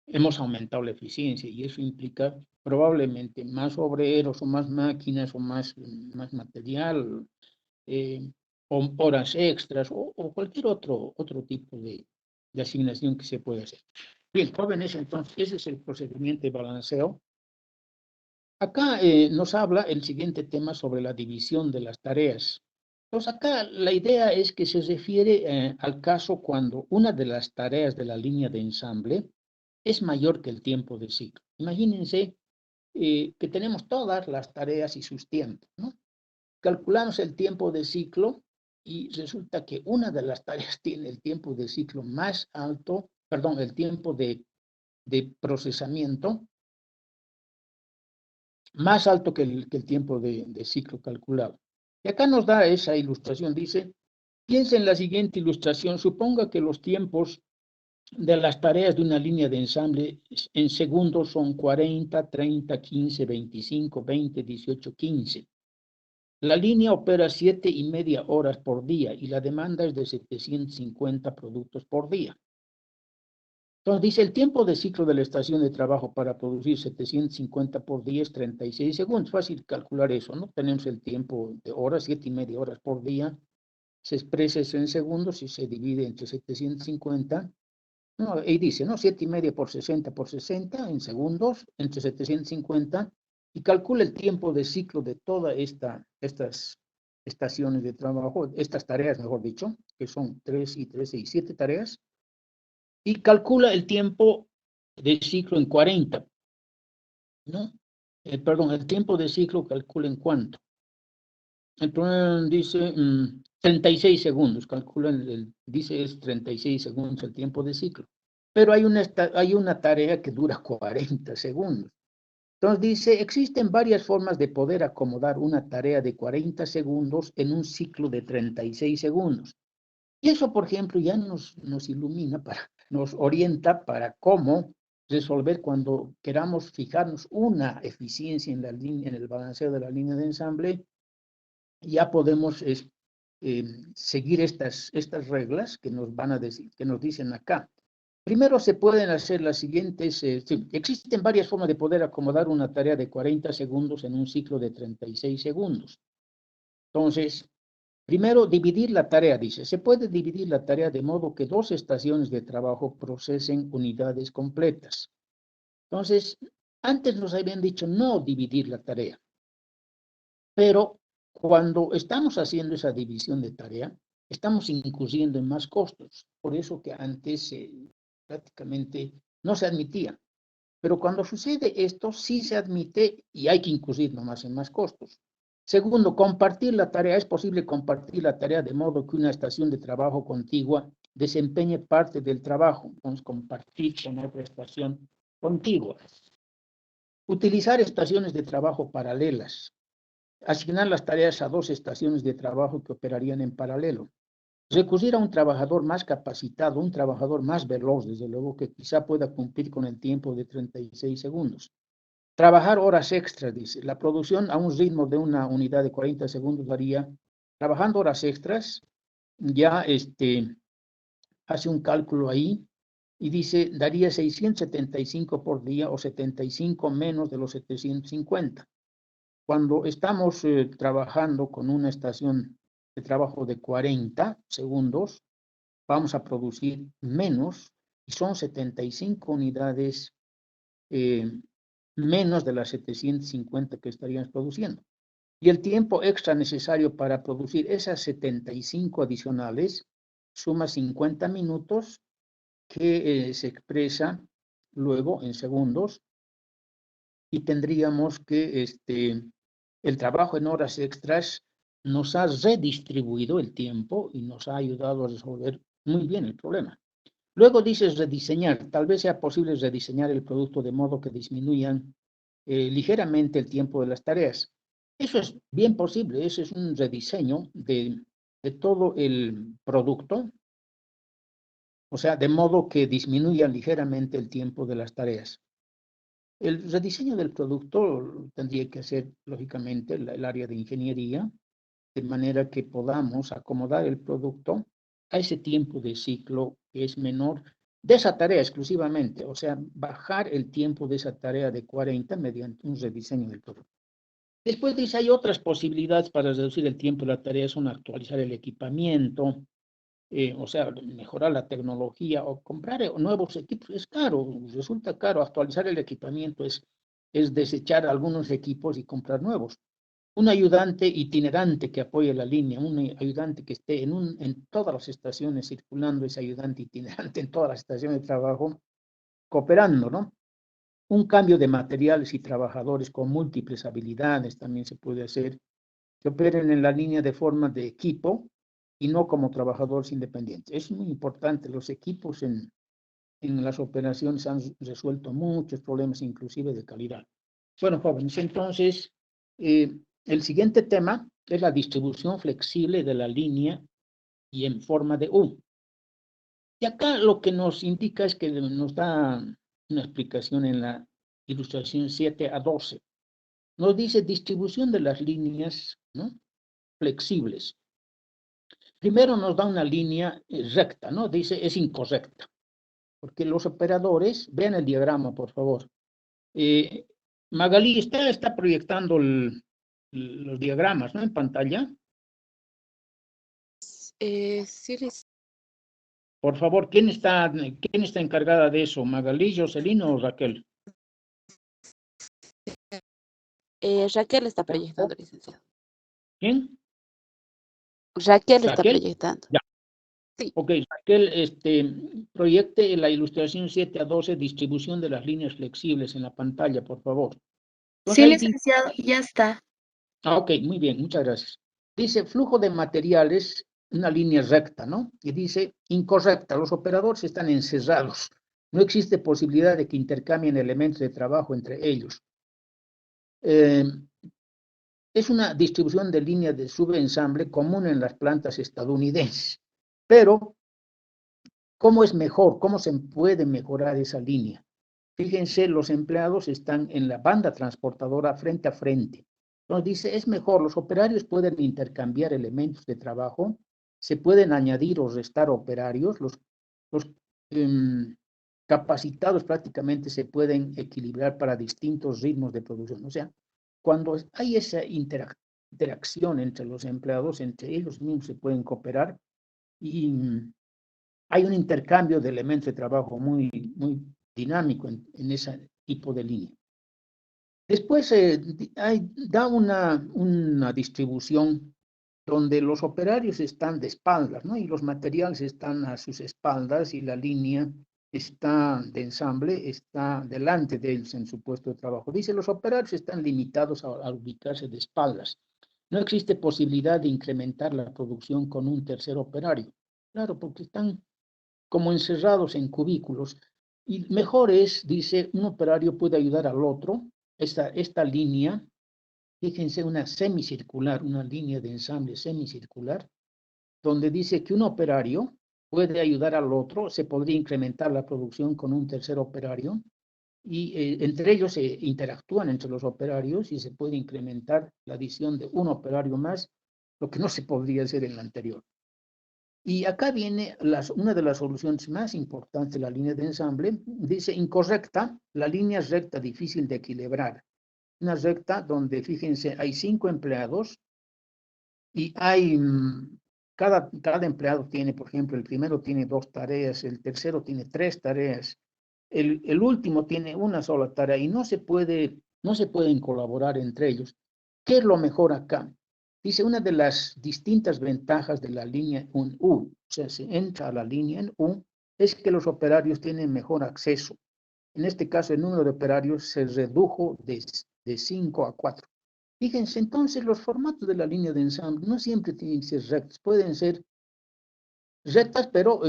hemos aumentado la eficiencia y eso implica probablemente más obreros o más máquinas o más material, o horas extras o cualquier otro tipo de asignación que se puede hacer. Bien, jóvenes, entonces ese es el procedimiento de balanceo. Acá nos habla el siguiente tema sobre la división de las tareas. Entonces acá la idea es que se refiere al caso cuando una de las tareas de la línea de ensamble es mayor que el tiempo de ciclo. Imagínense que tenemos todas las tareas y sus tiempos, ¿no? Calculamos el tiempo de ciclo y resulta que una de las tareas tiene el tiempo de ciclo más alto, perdón, el tiempo de procesamiento más alto que el tiempo de ciclo calculado. Y acá nos da esa ilustración, dice, piensa en la siguiente ilustración, suponga que los tiempos de las tareas de una línea de ensamble en segundos son 40, 30, 15, 25, 20, 18, 15. La línea opera 7,5 horas por día y la demanda es de 750 productos por día. Entonces dice, el tiempo de ciclo de la estación de trabajo para producir 750 por día es 36 segundos. Fácil calcular eso, ¿no? Tenemos el tiempo de horas, 7,5 horas por día. Se expresa eso en segundos y se divide entre 750. No, y dice, ¿no? 7,5 por 60 en segundos, entre 750. Y calcula el tiempo de ciclo de todas estas estaciones de trabajo, estas tareas, mejor dicho, que son 3 y 13 y 7 tareas. Y calcula el tiempo de ciclo en 40, ¿no? Perdón, el tiempo de ciclo calcula en cuánto. Entonces dice 36 segundos, calcula, dice es 36 segundos el tiempo de ciclo. Pero hay una tarea que dura 40 segundos. Entonces dice, existen varias formas de poder acomodar una tarea de 40 segundos en un ciclo de 36 segundos. Y eso, por ejemplo, ya nos ilumina, nos orienta para cómo resolver cuando queramos fijarnos una eficiencia en en el balanceo de la línea de ensamble. Ya podemos seguir estas reglas que nos van a decir, que nos dicen acá. Primero se pueden hacer las siguientes, sí, existen varias formas de poder acomodar una tarea de 40 segundos en un ciclo de 36 segundos. Entonces, primero, dividir la tarea, dice. Se puede dividir la tarea de modo que 2 estaciones de trabajo procesen unidades completas. Entonces, antes nos habían dicho no dividir la tarea. Pero cuando estamos haciendo esa división de tarea, estamos incurriendo en más costos. Por eso que antes prácticamente no se admitía. Pero cuando sucede esto, sí se admite y hay que incurrir nomás en más costos. Segundo, compartir la tarea. Es posible compartir la tarea de modo que una estación de trabajo contigua desempeñe parte del trabajo. Entonces, compartir con otra estación contiguas. Utilizar estaciones de trabajo paralelas. Asignar las tareas a 2 estaciones de trabajo que operarían en paralelo. Recurrir a un trabajador más capacitado, un trabajador más veloz, desde luego, que quizá pueda cumplir con el tiempo de 36 segundos. Trabajar horas extras, dice. La producción a un ritmo de una unidad de 40 segundos daría, trabajando horas extras, ya hace un cálculo ahí y dice, daría 675 por día o 75 menos de los 750. Cuando estamos trabajando con una estación de trabajo de 40 segundos, vamos a producir menos y son 75 unidades menos de las 750 que estaríamos produciendo. Y el tiempo extra necesario para producir esas 75 adicionales suma 50 minutos que se expresa luego en segundos y tendríamos que el trabajo en horas extras nos ha redistribuido el tiempo y nos ha ayudado a resolver muy bien el problema. Luego dices rediseñar. Tal vez sea posible rediseñar el producto de modo que disminuyan ligeramente el tiempo de las tareas. Eso es bien posible. Ese es un rediseño de todo el producto, o sea, de modo que disminuya ligeramente el tiempo de las tareas. El rediseño del producto tendría que hacer, lógicamente, el área de ingeniería, de manera que podamos acomodar el producto a ese tiempo de ciclo que es menor de esa tarea exclusivamente, o sea, bajar el tiempo de esa tarea de 40 mediante un rediseño del producto. Después dice, hay otras posibilidades para reducir el tiempo de la tarea, son actualizar el equipamiento, o sea, mejorar la tecnología o comprar nuevos equipos. Es caro, resulta caro. Actualizar el equipamiento es desechar algunos equipos y comprar nuevos. Un ayudante itinerante que apoye la línea, un ayudante que esté en todas las estaciones circulando, ese ayudante itinerante en todas las estaciones de trabajo, cooperando, ¿no? Un cambio de materiales y trabajadores con múltiples habilidades también se puede hacer, que operen en la línea de forma de equipo y no como trabajadores independientes. Es muy importante, los equipos en las operaciones han resuelto muchos problemas, inclusive de calidad. Bueno, jóvenes, entonces, el siguiente tema es la distribución flexible de la línea y en forma de U. Y acá lo que nos indica es que nos da una explicación en la ilustración 7 a 12. Nos dice distribución de las líneas, ¿no?, flexibles. Primero nos da una línea recta, ¿no? Dice es incorrecta, porque los operadores, vean el diagrama, por favor. Magalí, está proyectando los diagramas, ¿no?, en pantalla. Sí, Por favor, ¿quién está encargada de eso? ¿Magalí, Jocelyn o Raquel? Raquel está proyectando, licenciado. ¿Quién? Raquel está ¿Raquel? proyectando. Ya. Sí. Ok, Raquel, proyecte la ilustración 7 a 12, distribución de las líneas flexibles en la pantalla, por favor. Entonces, Sí, ahí licenciado, ya está. ok, muy bien, muchas gracias. Dice flujo de materiales, una línea recta, ¿no? Y dice incorrecta, los operadores están encerrados. No existe posibilidad de que intercambien elementos de trabajo entre ellos. Es una distribución de líneas de subensamble común en las plantas estadounidenses. Pero, ¿cómo es mejor? ¿Cómo se puede mejorar esa línea? Fíjense, los empleados están en la banda transportadora frente a frente. Entonces dice, es mejor, los operarios pueden intercambiar elementos de trabajo, se pueden añadir o restar operarios, los capacitados prácticamente se pueden equilibrar para distintos ritmos de producción. O sea, cuando hay esa interacción entre los empleados, entre ellos mismos se pueden cooperar y hay un intercambio de elementos de trabajo muy dinámico en ese tipo de línea. Después da una distribución donde los operarios están de espaldas, ¿no? Y los materiales están a sus espaldas y la línea está de ensamble, está delante de ellos en su puesto de trabajo. Dice, los operarios están limitados a ubicarse de espaldas. No existe posibilidad de incrementar la producción con un tercer operario. Claro, porque están como encerrados en cubículos. Y mejor es, dice, un operario puede ayudar al otro. Esta línea, fíjense, una semicircular, una línea de ensamble semicircular, donde dice que un operario puede ayudar al otro, se podría incrementar la producción con un tercer operario, y entre ellos se interactúan entre los operarios y se puede incrementar la adición de un operario más, lo que no se podría hacer en la anterior. Y acá viene una de las soluciones más importantes de la línea de ensamble. Dice incorrecta, la línea es recta, difícil de equilibrar. Una recta donde, fíjense, hay 5 empleados y hay, cada empleado tiene, por ejemplo, el primero tiene 2 tareas, el tercero tiene 3 tareas, el último tiene una sola tarea y no se pueden colaborar entre ellos. ¿Qué es lo mejor acá? Dice, una de las distintas ventajas de la línea en U, o sea, se entra a la línea en U, es que los operarios tienen mejor acceso. En este caso, el número de operarios se redujo de 5 a 4. Fíjense, entonces, los formatos de la línea de ensamble no siempre tienen que ser rectos, pueden ser rectas, pero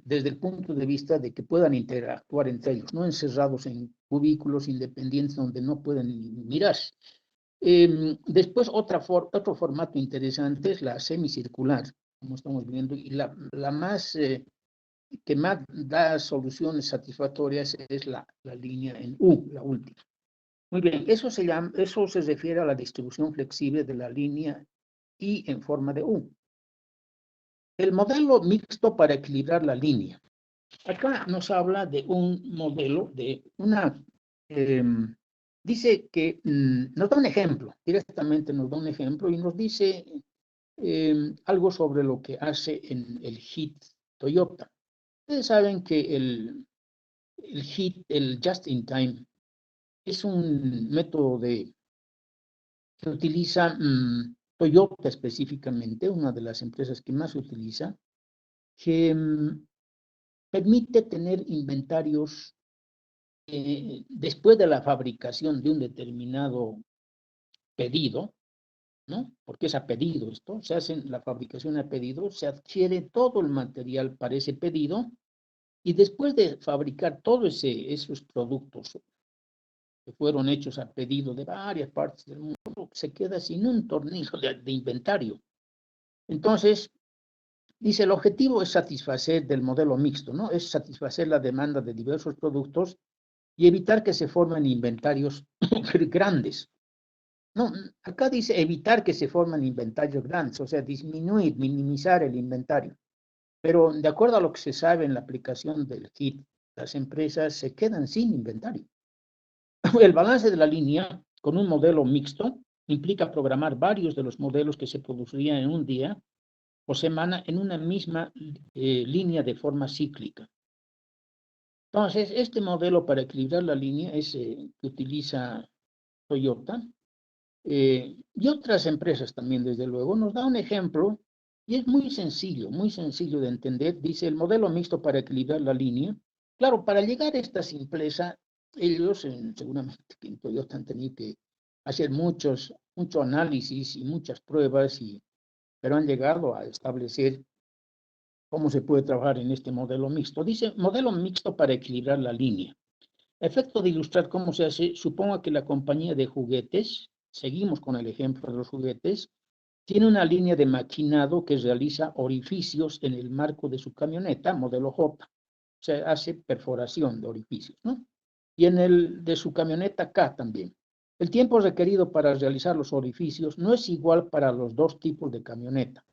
desde el punto de vista de que puedan interactuar entre ellos, no encerrados en cubículos independientes donde no pueden mirar. Después, otro formato interesante es la semicircular, como estamos viendo, y la más que más da soluciones satisfactorias es la línea en U, la última. Muy bien, eso se refiere a la distribución flexible de la línea I en forma de U. El modelo mixto para equilibrar la línea. Acá nos habla de un modelo, dice que nos da un ejemplo, directamente nos da un ejemplo y nos dice algo sobre lo que hace en el HIT Toyota. Ustedes saben que el HIT, el Just in Time, es un método que utiliza Toyota específicamente, una de las empresas que más utiliza, que permite tener inventarios después de la fabricación de un determinado pedido, ¿no? Porque es a pedido esto, se hace la fabricación a pedido, se adquiere todo el material para ese pedido y después de fabricar todos esos productos que fueron hechos a pedido de varias partes del mundo, se queda sin un tornillo de inventario. Entonces, dice, el objetivo es satisfacer del modelo mixto, ¿no? Es satisfacer la demanda de diversos productos y evitar que se formen inventarios grandes. No, acá dice evitar que se formen inventarios grandes, o sea, disminuir, minimizar el inventario. Pero de acuerdo a lo que se sabe en la aplicación del HIT, las empresas se quedan sin inventario. El balance de la línea con un modelo mixto implica programar varios de los modelos que se producirían en un día o semana en una misma línea de forma cíclica. Entonces, este modelo para equilibrar la línea es que utiliza Toyota y otras empresas también, desde luego, nos da un ejemplo y es muy sencillo de entender. Dice el modelo mixto para equilibrar la línea. Claro, para llegar a esta simpleza, ellos seguramente que en Toyota han tenido que hacer mucho análisis y muchas pruebas, pero han llegado a establecer cómo se puede trabajar en este modelo mixto. Dice modelo mixto para equilibrar la línea. A efecto de ilustrar cómo se hace, supongo que la compañía de juguetes, seguimos con el ejemplo de los juguetes, tiene una línea de maquinado que realiza orificios en el marco de su camioneta, modelo J. O sea, hace perforación de orificios, ¿no? Y en el de su camioneta K también. El tiempo requerido para realizar los orificios no es igual para los dos tipos de camioneta.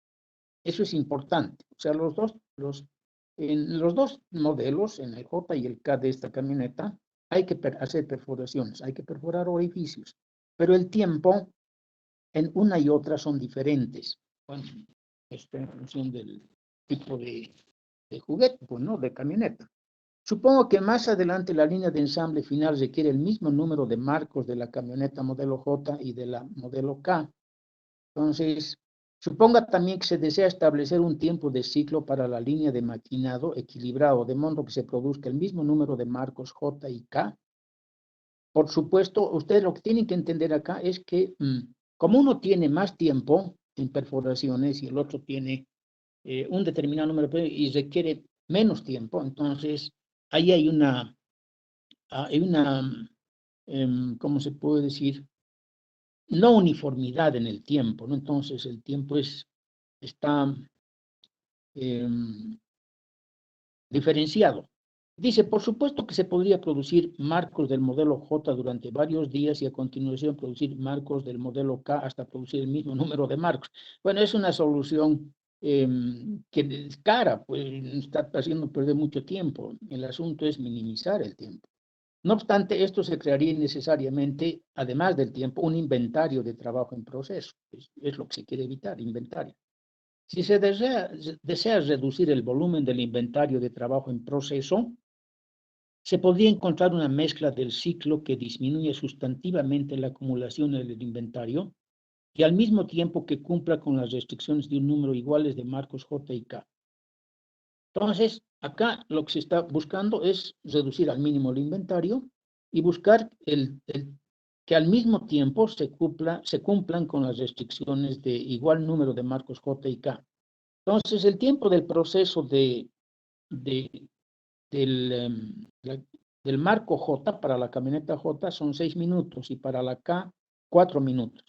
Eso es importante. O sea, en los dos modelos, en el J y el K de esta camioneta, hay que hacer perforaciones, hay que perforar orificios. Pero el tiempo en una y otra son diferentes. Bueno, esto en función del tipo de juguete, pues, ¿no? De camioneta. Supongo que más adelante la línea de ensamble final requiere el mismo número de marcos de la camioneta modelo J y de la modelo K. Entonces, suponga también que se desea establecer un tiempo de ciclo para la línea de maquinado equilibrado, de modo que se produzca el mismo número de marcos J y K. Por supuesto, ustedes lo que tienen que entender acá es que como uno tiene más tiempo en perforaciones y el otro tiene un determinado número y requiere menos tiempo, entonces ahí hay una hay una, ¿cómo se puede decir? No uniformidad en el tiempo, ¿no? Entonces el tiempo está diferenciado. Dice, por supuesto que se podría producir marcos del modelo J durante varios días y a continuación producir marcos del modelo K hasta producir el mismo número de marcos. Bueno, es una solución que es cara, pues está haciendo perder mucho tiempo. El asunto es minimizar el tiempo. No obstante, esto se crearía necesariamente, además del tiempo, un inventario de trabajo en proceso. Es lo que se quiere evitar, inventario. Si se desea reducir el volumen del inventario de trabajo en proceso, se podría encontrar una mezcla del ciclo que disminuye sustantivamente la acumulación del inventario y al mismo tiempo que cumpla con las restricciones de un número iguales de marcos J y K. Entonces, acá lo que se está buscando es reducir al mínimo el inventario y buscar que al mismo tiempo se cumplan con las restricciones de igual número de marcos J y K. Entonces, el tiempo del proceso del, del marco J para la camioneta J son 6 minutos y para la K 4 minutos.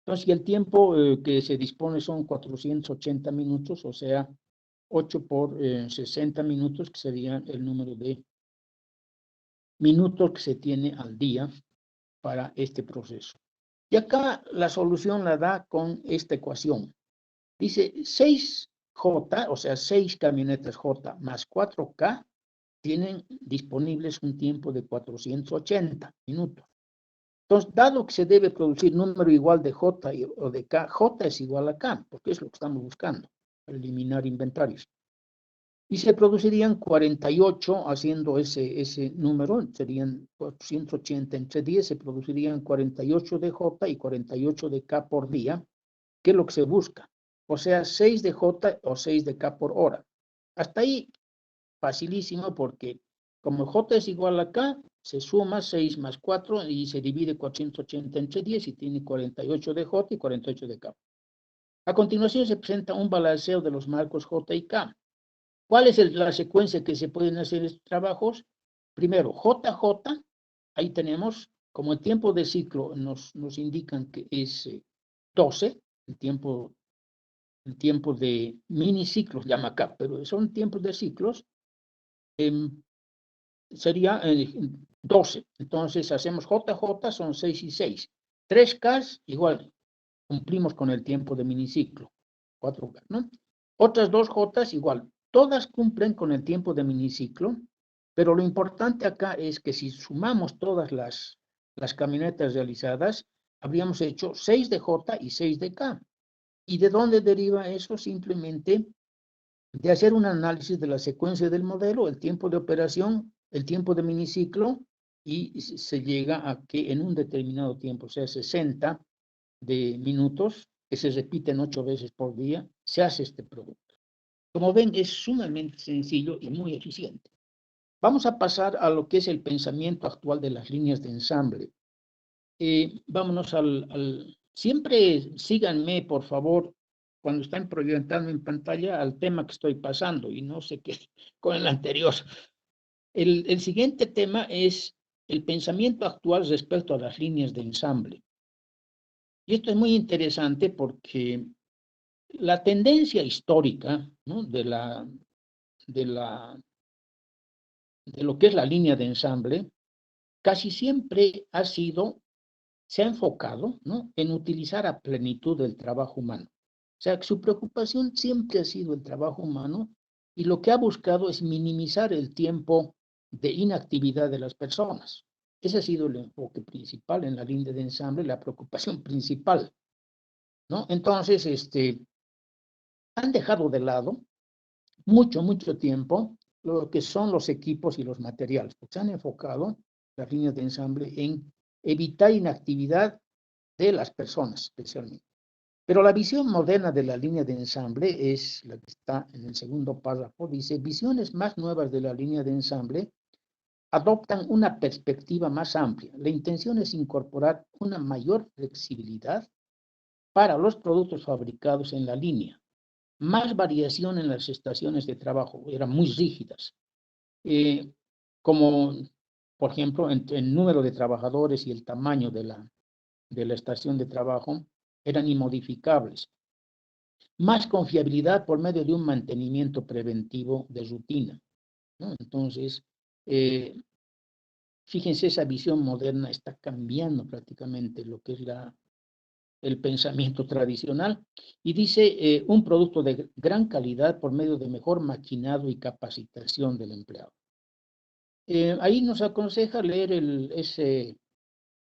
Entonces, y el tiempo que se dispone son 480 minutos, o sea, 8 por 60 minutos, que sería el número de minutos que se tiene al día para este proceso. Y acá la solución la da con esta ecuación. Dice 6J, o sea, 6 camionetas J más 4K tienen disponibles un tiempo de 480 minutos. Entonces, dado que se debe producir número igual de J o de K, J es igual a K, porque es lo que estamos buscando, eliminar inventarios. Y se producirían 48, haciendo ese número, serían 480 entre 10, se producirían 48 de J y 48 de K por día, que es lo que se busca. O sea, 6 de J o 6 de K por hora. Hasta ahí, facilísimo, porque como J es igual a K, se suma 6 más 4 y se divide 480 entre 10 y tiene 48 de J y 48 de K. A continuación se presenta un balanceo de los marcos J y K. ¿Cuál es la secuencia que se pueden hacer estos trabajos? Primero, JJ, ahí tenemos, como el tiempo de ciclo nos indican que es 12, el tiempo de miniciclos, llama acá, pero son tiempos de ciclos, sería 12. Entonces hacemos JJ, son 6 y 6. 3K igual, cumplimos con el tiempo de miniciclo, 4K, ¿no? Otras 2J igual, todas cumplen con el tiempo de miniciclo, pero lo importante acá es que si sumamos todas las camionetas realizadas, habríamos hecho 6 de J y 6 de K. ¿Y de dónde deriva eso? Simplemente de hacer un análisis de la secuencia del modelo, el tiempo de operación, el tiempo de miniciclo, y se llega a que en un determinado tiempo, o sea, 60 de minutos, que se repiten 8 veces por día, se hace este producto. Como ven, es sumamente sencillo y muy eficiente. Vamos a pasar a lo que es el pensamiento actual de las líneas de ensamble. Vámonos siempre síganme, por favor, cuando están proyectando en pantalla al tema que estoy pasando y no sé qué con el anterior. El siguiente tema es el pensamiento actual respecto a las líneas de ensamble. Y esto es muy interesante porque la tendencia histórica, ¿no?, de lo que es la línea de ensamble, casi siempre se ha enfocado, ¿no?, en utilizar a plenitud el trabajo humano. O sea, que su preocupación siempre ha sido el trabajo humano y lo que ha buscado es minimizar el tiempo de inactividad de las personas. Ese ha sido el enfoque principal en la línea de ensamble, la preocupación principal, ¿no? Entonces, han dejado de lado mucho tiempo lo que son los equipos y los materiales, porque se han enfocado las líneas de ensamble en evitar inactividad de las personas, especialmente. Pero la visión moderna de la línea de ensamble es la que está en el segundo párrafo. Dice, visiones más nuevas de la línea de ensamble adoptan una perspectiva más amplia. La intención es incorporar una mayor flexibilidad para los productos fabricados en la línea, más variación en las estaciones de trabajo, eran muy rígidas. Como por ejemplo, el número de trabajadores y el tamaño de la estación de trabajo eran inmodificables. Más confiabilidad por medio de un mantenimiento preventivo de rutina, ¿no? Entonces, fíjense, esa visión moderna está cambiando prácticamente lo que es el pensamiento tradicional y dice un producto de gran calidad por medio de mejor maquinado y capacitación del empleado. Ahí nos aconseja leer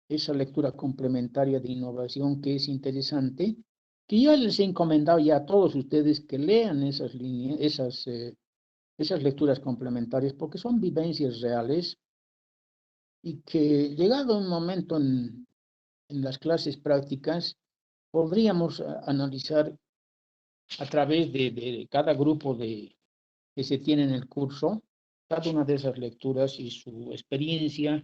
esa lectura complementaria de innovación que es interesante, que yo les he encomendado ya a todos ustedes que lean esas líneas, esas lecturas complementarias, porque son vivencias reales y que llegado un momento en las clases prácticas, podríamos analizar a través de cada grupo que se tiene en el curso, cada una de esas lecturas y su experiencia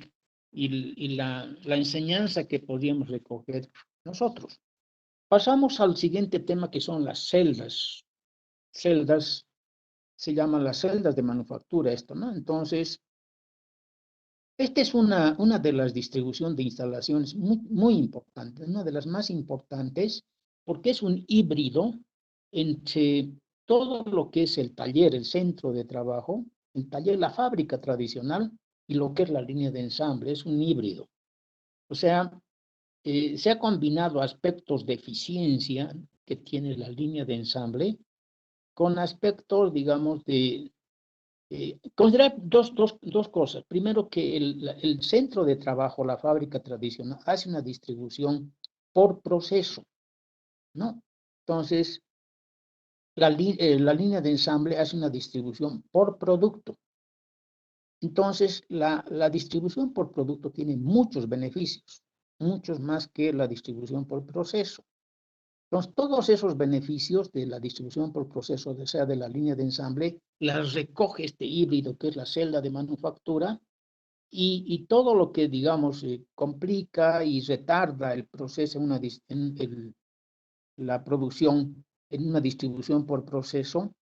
y la enseñanza que podríamos recoger nosotros. Pasamos al siguiente tema que son las celdas. Celdas, se llaman las celdas de manufactura esto, ¿no? Entonces, esta es una de las distribuciones de instalaciones muy importantes, una de las más importantes, porque es un híbrido entre todo lo que es el taller, el centro de trabajo, el taller, la fábrica tradicional y lo que es la línea de ensamble, es un híbrido. O sea, se ha combinado aspectos de eficiencia que tiene la línea de ensamble con aspectos, digamos, considerar dos cosas. Primero, que el centro de trabajo, la fábrica tradicional, hace una distribución por proceso, ¿no? Entonces, la línea de ensamble hace una distribución por producto. Entonces, la distribución por producto tiene muchos beneficios, muchos más que la distribución por proceso. Entonces, todos esos beneficios de la distribución por proceso, sea de la línea de ensamble, las recoge este híbrido que es la celda de manufactura y todo lo que, digamos, complica y retarda el proceso la producción en una distribución por proceso,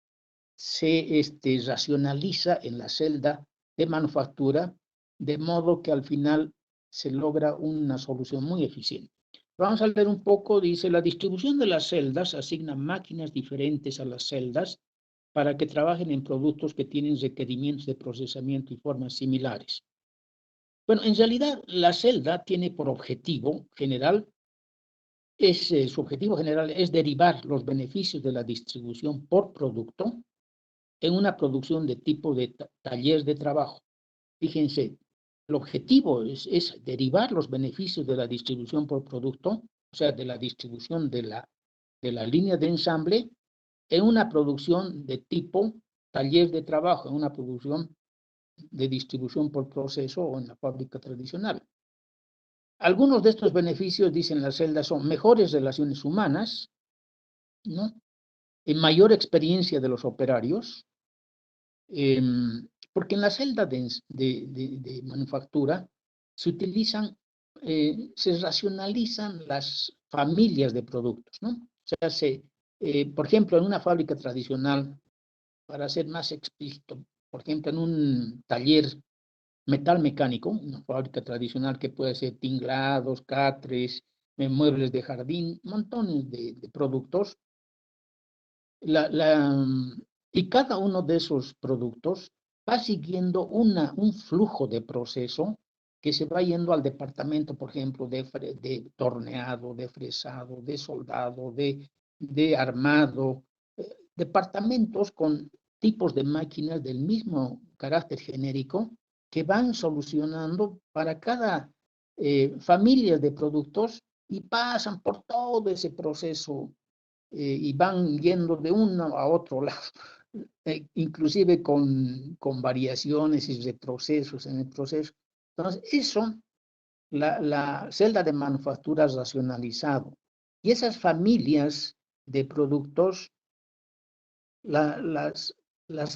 se racionaliza en la celda de manufactura, de modo que al final se logra una solución muy eficiente. Vamos a leer un poco, dice, la distribución de las celdas asigna máquinas diferentes a las celdas para que trabajen en productos que tienen requerimientos de procesamiento y formas similares. Bueno, en realidad la celda tiene por objetivo general, su objetivo general es derivar los beneficios de la distribución por producto en una producción de tipo de taller de trabajo. Fíjense, el objetivo es derivar los beneficios de la distribución por producto, o sea, de la distribución de la línea de ensamble, en una producción de tipo taller de trabajo, en una producción de distribución por proceso o en la fábrica tradicional. Algunos de estos beneficios, dicen las celdas, son mejores relaciones humanas, ¿no? Mayor experiencia de los operarios, porque en la celda de manufactura se utilizan, se racionalizan las familias de productos, ¿no? O sea, por ejemplo, en una fábrica tradicional, para ser más explícito, por ejemplo, en un taller metal mecánico, una fábrica tradicional que puede ser tinglados, catres, muebles de jardín, montones de productos, y cada uno de esos productos va siguiendo un flujo de proceso que se va yendo al departamento, por ejemplo, de torneado, de fresado, de soldado, de armado, departamentos con tipos de máquinas del mismo carácter genérico que van solucionando para cada familia de productos y pasan por todo ese proceso y van yendo de uno a otro lado, inclusive con variaciones y retrocesos en el proceso. Entonces, eso, la celda de manufactura es racionalizado. Y esas familias de productos las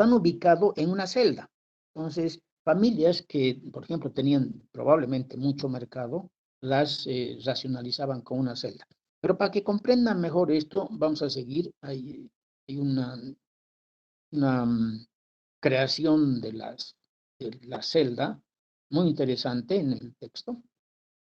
han ubicado en una celda. Entonces, familias que, por ejemplo, tenían probablemente mucho mercado, las racionalizaban con una celda. Pero para que comprendan mejor esto, vamos a seguir. Hay una creación de la celda, muy interesante en el texto.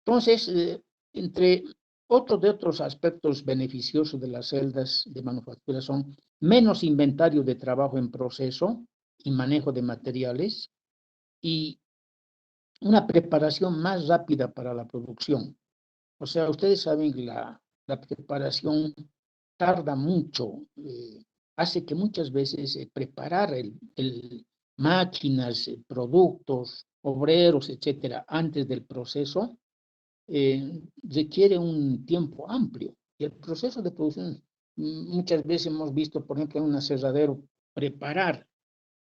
Entonces, entre otros aspectos beneficiosos de las celdas de manufactura son menos inventario de trabajo en proceso y manejo de materiales y una preparación más rápida para la producción. O sea, ustedes saben que la preparación tarda mucho, hace que muchas veces preparar máquinas, productos, obreros, etcétera, antes del proceso, requiere un tiempo amplio. Y el proceso de producción, muchas veces hemos visto, por ejemplo, en un aserradero, preparar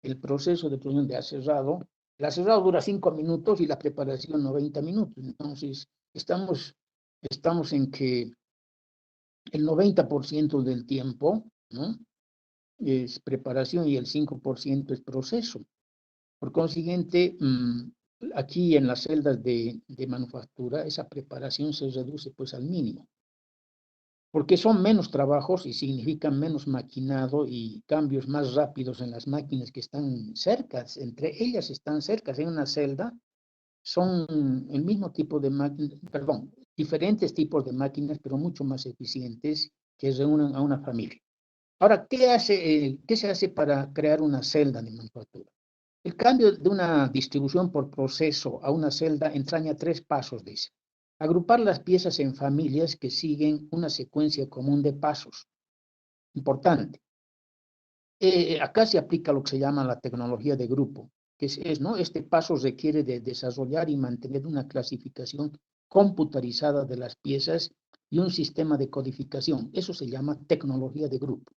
el proceso de producción de aserrado. El aserrado dura 5 minutos y la preparación 90 minutos. Entonces, estamos en que el 90% del tiempo, ¿no?, es preparación y el 5% es proceso. Por consiguiente, aquí en las celdas de manufactura, esa preparación se reduce pues al mínimo, porque son menos trabajos y significan menos maquinado y cambios más rápidos en las máquinas que están cercas, entre ellas están cercas en una celda, son el mismo tipo de máquinas, perdón, diferentes tipos de máquinas, pero mucho más eficientes que reúnen a una familia. Ahora, ¿qué se hace para crear una celda de manufactura? El cambio de una distribución por proceso a una celda entraña 3 pasos, dice. Agrupar las piezas en familias que siguen una secuencia común de pasos. Importante. Acá se aplica lo que se llama la tecnología de grupo, que ¿no? Este paso requiere de desarrollar y mantener una clasificación computarizada de las piezas y un sistema de codificación. Eso se llama tecnología de grupo.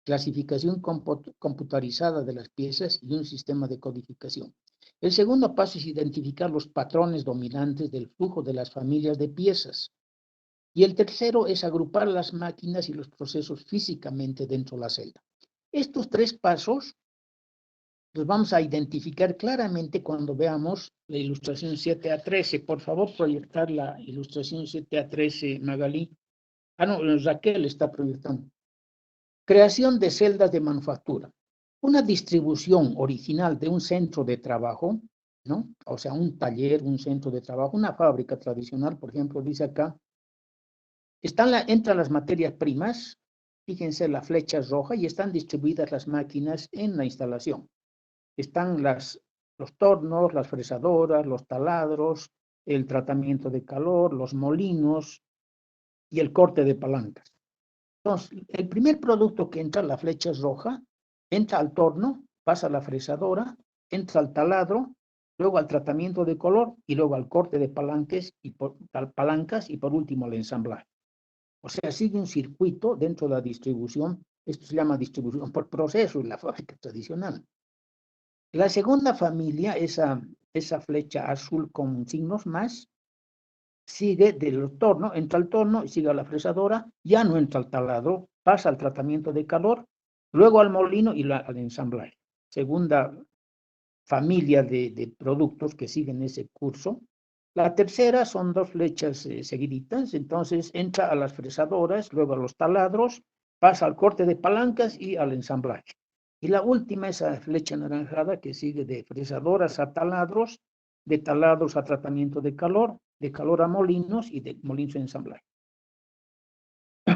Clasificación computarizada de las piezas y un sistema de codificación. El segundo paso es identificar los patrones dominantes del flujo de las familias de piezas. Y el tercero es agrupar las máquinas y los procesos físicamente dentro de la celda. Estos 3 pasos los vamos a identificar claramente cuando veamos la ilustración 7A13. Por favor, proyectar la ilustración 7A13, Magalí. No, Raquel está proyectando. Creación de celdas de manufactura. Una distribución original de un centro de trabajo, ¿no? O sea, un taller, un centro de trabajo, una fábrica tradicional, por ejemplo, dice acá, entran las materias primas, fíjense la flecha roja, y están distribuidas las máquinas en la instalación. Están los tornos, las fresadoras, los taladros, el tratamiento de calor, los molinos y el corte de palancas. Entonces, el primer producto que entra, la flecha roja, entra al torno, pasa a la fresadora, entra al taladro, luego al tratamiento de color y luego al corte de palancas y por último al ensamblaje. O sea, sigue un circuito dentro de la distribución. Esto se llama distribución por proceso en la fábrica tradicional. La segunda familia, esa flecha azul con signos más, sigue del torno, entra al torno y sigue a la fresadora, ya no entra al taladro, pasa al tratamiento de calor, luego al molino y al ensamblaje. Segunda familia de productos que siguen ese curso. La tercera son 2 flechas seguiditas, entonces entra a las fresadoras, luego a los taladros, pasa al corte de palancas y al ensamblaje. Y la última, esa flecha anaranjada que sigue de fresadoras a taladros, de taladros a tratamiento de calor a molinos y de molinos a ensamblaje.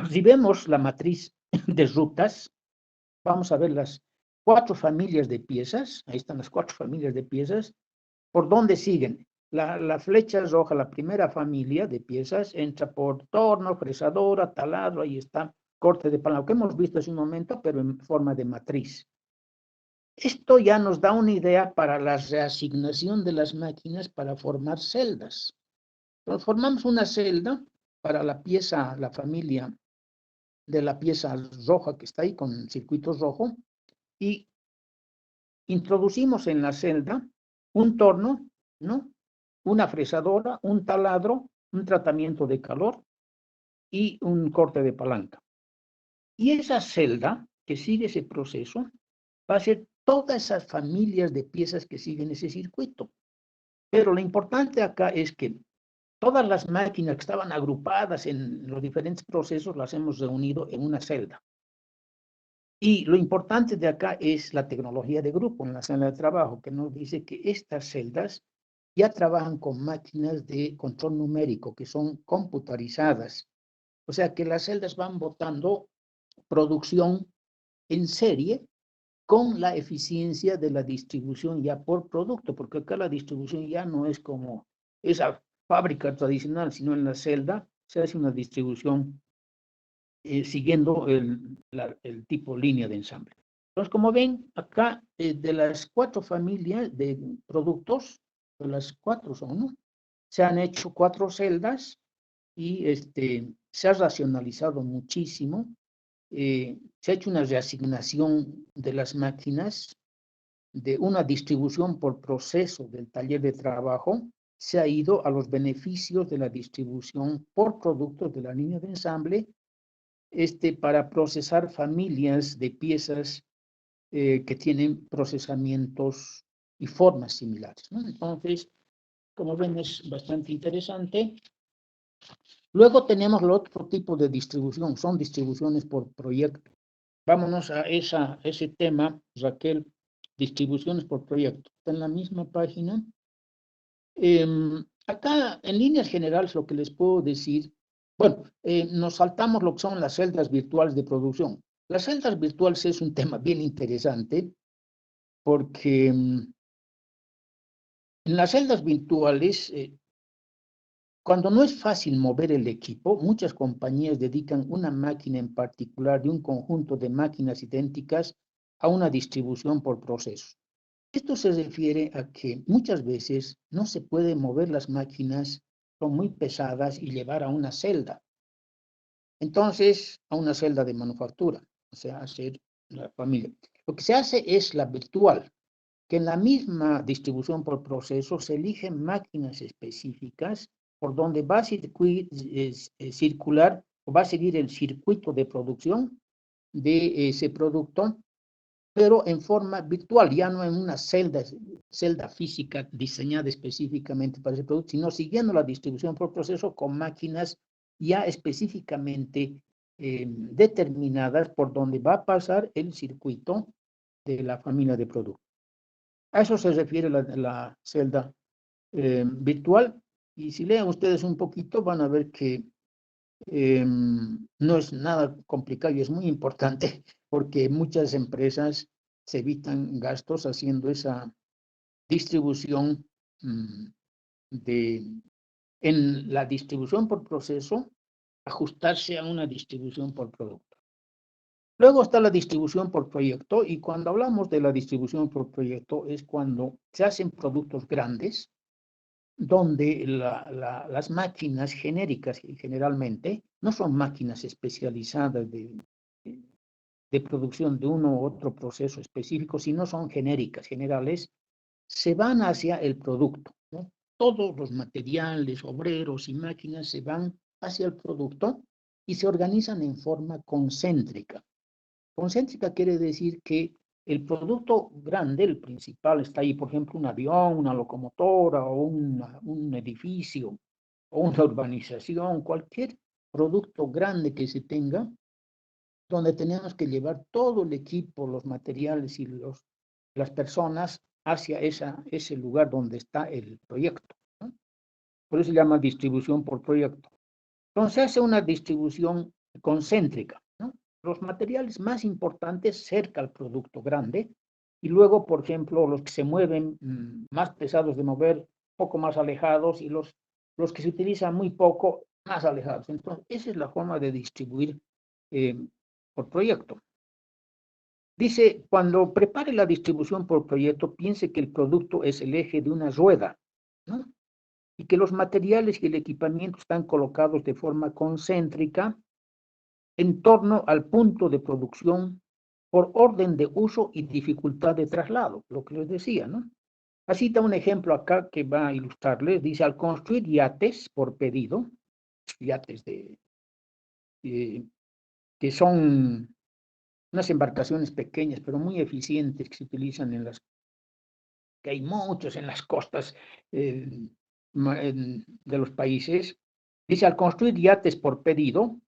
Si vemos la matriz de rutas, vamos a ver las 4 familias de piezas, ahí están las 4 familias de piezas, por dónde siguen. La flecha roja, la primera familia de piezas, entra por torno, fresadora, taladro, ahí está, corte de palanca, que hemos visto hace un momento, pero en forma de matriz. Esto ya nos da una idea para la reasignación de las máquinas para formar celdas. Entonces, formamos una celda para la familia de la pieza roja que está ahí con circuito rojo y introducimos en la celda un torno, ¿no?, una fresadora, un taladro, un tratamiento de calor y un corte de palanca. Y esa celda que sigue ese proceso va a ser todas esas familias de piezas que siguen ese circuito. Pero lo importante acá es que todas las máquinas que estaban agrupadas en los diferentes procesos las hemos reunido en una celda. Y lo importante de acá es la tecnología de grupo en la celda de trabajo, que nos dice que estas celdas ya trabajan con máquinas de control numérico que son computarizadas. O sea que las celdas van botando producción en serie con la eficiencia de la distribución ya por producto, porque acá la distribución ya no es como esa fábrica tradicional, sino en la celda se hace una distribución siguiendo el tipo línea de ensamble. Entonces, como ven, acá de las 4 familias de productos, de las 4 son, ¿no? Se han hecho 4 celdas y se ha racionalizado muchísimo. Se ha hecho una reasignación de las máquinas, de una distribución por proceso del taller de trabajo, se ha ido a los beneficios de la distribución por productos de la línea de ensamble, para procesar familias de piezas que tienen procesamientos y formas similares, ¿no? Entonces, como ven, es bastante interesante. Luego tenemos el otro tipo de distribución, son distribuciones por proyecto. Vámonos a ese tema, Raquel, distribuciones por proyecto. Está en la misma página. Acá, en líneas generales, lo que les puedo decir, bueno, nos saltamos lo que son las celdas virtuales de producción. Las celdas virtuales es un tema bien interesante porque en las celdas virtuales, cuando no es fácil mover el equipo, muchas compañías dedican una máquina en particular de un conjunto de máquinas idénticas a una distribución por proceso. Esto se refiere a que muchas veces no se puede mover las máquinas, son muy pesadas y llevar a una celda. Entonces, a una celda de manufactura, o sea, hacer la familia. Lo que se hace es la virtual, que en la misma distribución por proceso se eligen máquinas específicas por donde va a circular o va a seguir el circuito de producción de ese producto, pero en forma virtual, ya no en una celda física diseñada específicamente para ese producto, sino siguiendo la distribución por proceso con máquinas ya específicamente determinadas por donde va a pasar el circuito de la familia de productos. A eso se refiere la celda virtual, y si leen ustedes un poquito van a ver que no es nada complicado y es muy importante porque muchas empresas se evitan gastos haciendo esa distribución en la distribución por proceso, ajustarse a una distribución por producto. Luego está la distribución por proyecto, y cuando hablamos de la distribución por proyecto es cuando se hacen productos grandes, donde las máquinas genéricas generalmente no son máquinas especializadas de producción de uno u otro proceso específico, sino son genéricas, generales, se van hacia el producto, ¿no? Todos los materiales, obreros y máquinas se van hacia el producto y se organizan en forma concéntrica. Concéntrica quiere decir que el producto grande, el principal, está ahí, por ejemplo, un avión, una locomotora o un edificio o una urbanización, cualquier producto grande que se tenga, donde tenemos que llevar todo el equipo, los materiales y las personas hacia ese lugar donde está el proyecto, ¿no? Por eso se llama distribución por proyecto. Entonces se hace una distribución concéntrica, ¿no? Los materiales más importantes cerca al producto grande, y luego, por ejemplo, los que se mueven más pesados de mover, poco más alejados, y los que se utilizan muy poco, más alejados. Entonces, esa es la forma de distribuir por proyecto. Dice, cuando prepare la distribución por proyecto, piense que el producto es el eje de una rueda, ¿no? Y que los materiales y el equipamiento están colocados de forma concéntrica en torno al punto de producción por orden de uso y dificultad de traslado, lo que les decía, ¿no? Así está un ejemplo acá que va a ilustrarles. Dice, al construir yates por pedido, yates que son unas embarcaciones pequeñas, pero muy eficientes, que se utilizan que hay muchos en las costas de los países. Dice, al construir yates por pedido,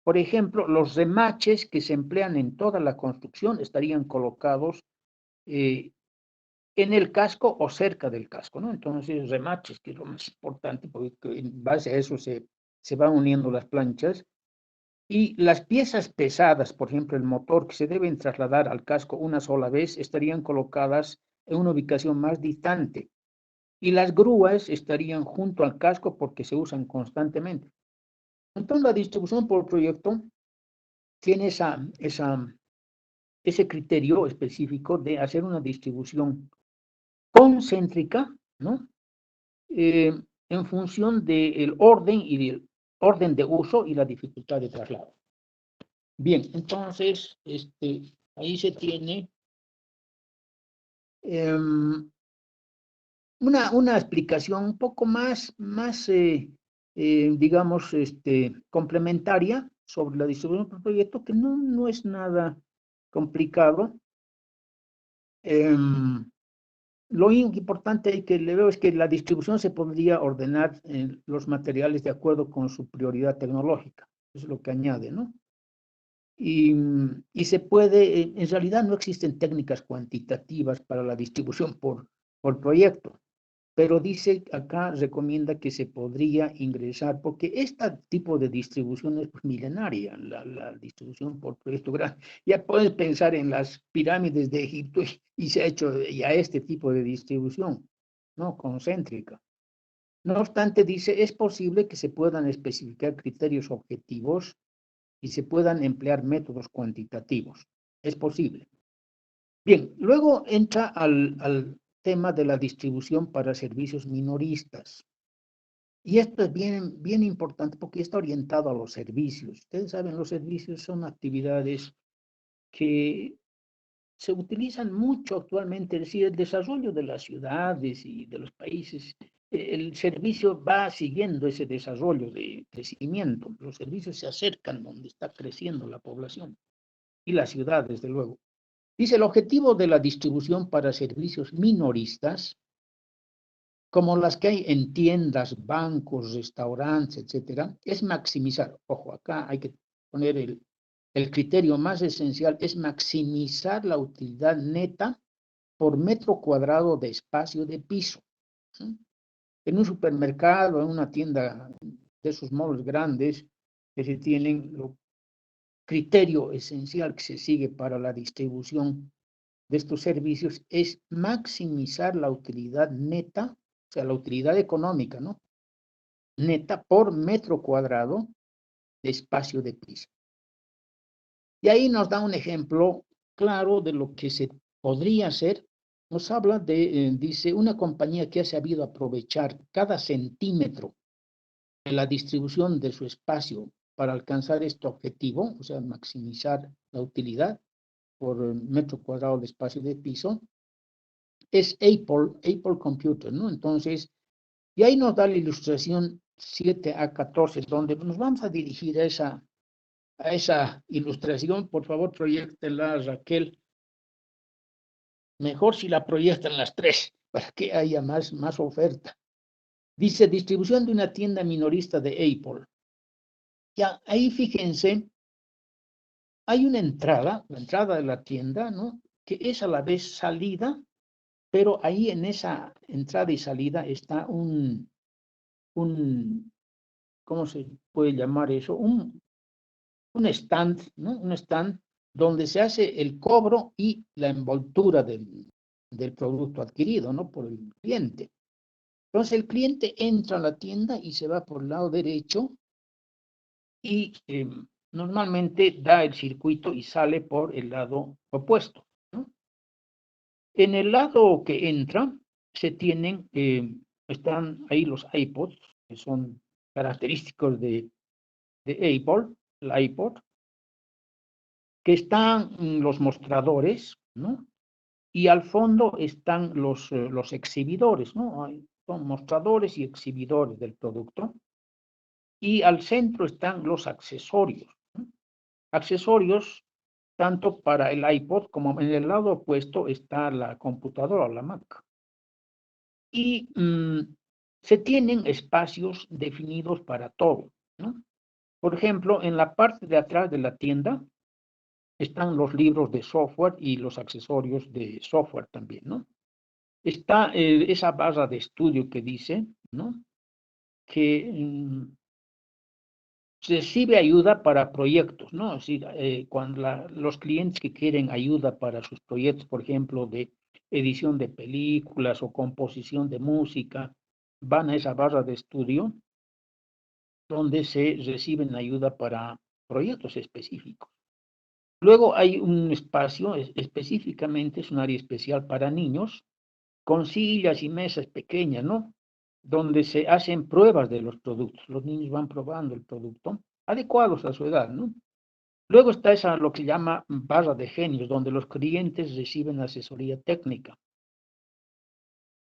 por ejemplo, los remaches que se emplean en toda la construcción estarían colocados en el casco o cerca del casco, ¿no? Entonces, remaches, que es lo más importante, porque en base a eso se van uniendo las planchas. Y las piezas pesadas, por ejemplo, el motor, que se deben trasladar al casco una sola vez, estarían colocadas en una ubicación más distante. Y las grúas estarían junto al casco porque se usan constantemente. Entonces, la distribución por proyecto tiene ese criterio específico de hacer una distribución concéntrica, ¿no? En función del orden y del orden de uso y la dificultad de traslado. Bien, entonces, ahí se tiene una explicación un poco más digamos, complementaria sobre la distribución por proyecto, que no es nada complicado. Lo importante que le veo es que la distribución se podría ordenar los materiales de acuerdo con su prioridad tecnológica. Eso es lo que añade, ¿no? Y se puede, en realidad no existen técnicas cuantitativas para la distribución por proyecto, pero dice acá, recomienda que se podría ingresar, porque este tipo de distribución es pues, milenaria, la distribución por proyecto grande. Ya puedes pensar en las pirámides de Egipto y se ha hecho ya este tipo de distribución, ¿no? Concéntrica. No obstante, dice, es posible que se puedan especificar criterios objetivos y se puedan emplear métodos cuantitativos. Es posible. Bien, luego entra al tema de la distribución para servicios minoristas. Y esto es bien importante porque está orientado a los servicios. Ustedes saben, los servicios son actividades que se utilizan mucho actualmente, es decir, el desarrollo de las ciudades y de los países. El servicio va siguiendo ese desarrollo de crecimiento. Los servicios se acercan donde está creciendo la población y la ciudad, desde luego. Dice, el objetivo de la distribución para servicios minoristas, como las que hay en tiendas, bancos, restaurantes, etcétera, es maximizar. Ojo, acá hay que poner el criterio más esencial, es maximizar la utilidad neta por metro cuadrado de espacio de piso. ¿Sí? En un supermercado, en una tienda de esos malls grandes, que se tienen lo criterio esencial que se sigue para la distribución de estos servicios es maximizar la utilidad neta, o sea, la utilidad económica, ¿no? Neta por metro cuadrado de espacio de piso. Y ahí nos da un ejemplo claro de lo que se podría hacer. Nos habla dice, una compañía que ha sabido aprovechar cada centímetro de la distribución de su espacio para alcanzar este objetivo, o sea, maximizar la utilidad por metro cuadrado de espacio de piso, es Apple Computer, ¿no? Entonces, y ahí nos da la ilustración 7A14, donde nos vamos a dirigir a esa ilustración. Por favor, proyectenla, Raquel. Mejor si la proyectan las tres, para que haya más oferta. Dice, distribución de una tienda minorista de Apple. Ya, ahí fíjense, hay una entrada, la entrada de la tienda, ¿no? Que es a la vez salida, pero ahí en esa entrada y salida está ¿cómo se puede llamar eso? Un stand, ¿no? Un stand donde se hace el cobro y la envoltura del producto adquirido, ¿no? Por el cliente. Entonces el cliente entra a la tienda y se va por el lado derecho y normalmente da el circuito y sale por el lado opuesto, ¿no? En el lado que entra están ahí los iPods, que son característicos de Apple, el iPod, que están los mostradores, ¿no? Y al fondo están los exhibidores, ¿no? Son mostradores y exhibidores del producto. Y al centro están los accesorios, ¿no? Accesorios tanto para el iPod como en el lado opuesto está la computadora, la Mac. Y se tienen espacios definidos para todo, ¿no? Por ejemplo, en la parte de atrás de la tienda están los libros de software y los accesorios de software también, ¿no? está esa barra de estudio que dice, ¿no? Que recibe ayuda para proyectos, ¿no? Es decir, cuando los clientes que quieren ayuda para sus proyectos, por ejemplo, de edición de películas o composición de música, van a esa barra de estudio donde se reciben ayuda para proyectos específicos. Luego hay un espacio, específicamente es un área especial para niños, con sillas y mesas pequeñas, ¿no? Donde se hacen pruebas de los productos. Los niños van probando el producto, adecuados a su edad, ¿no? Luego está esa, lo que llama barra de genios, donde los clientes reciben asesoría técnica.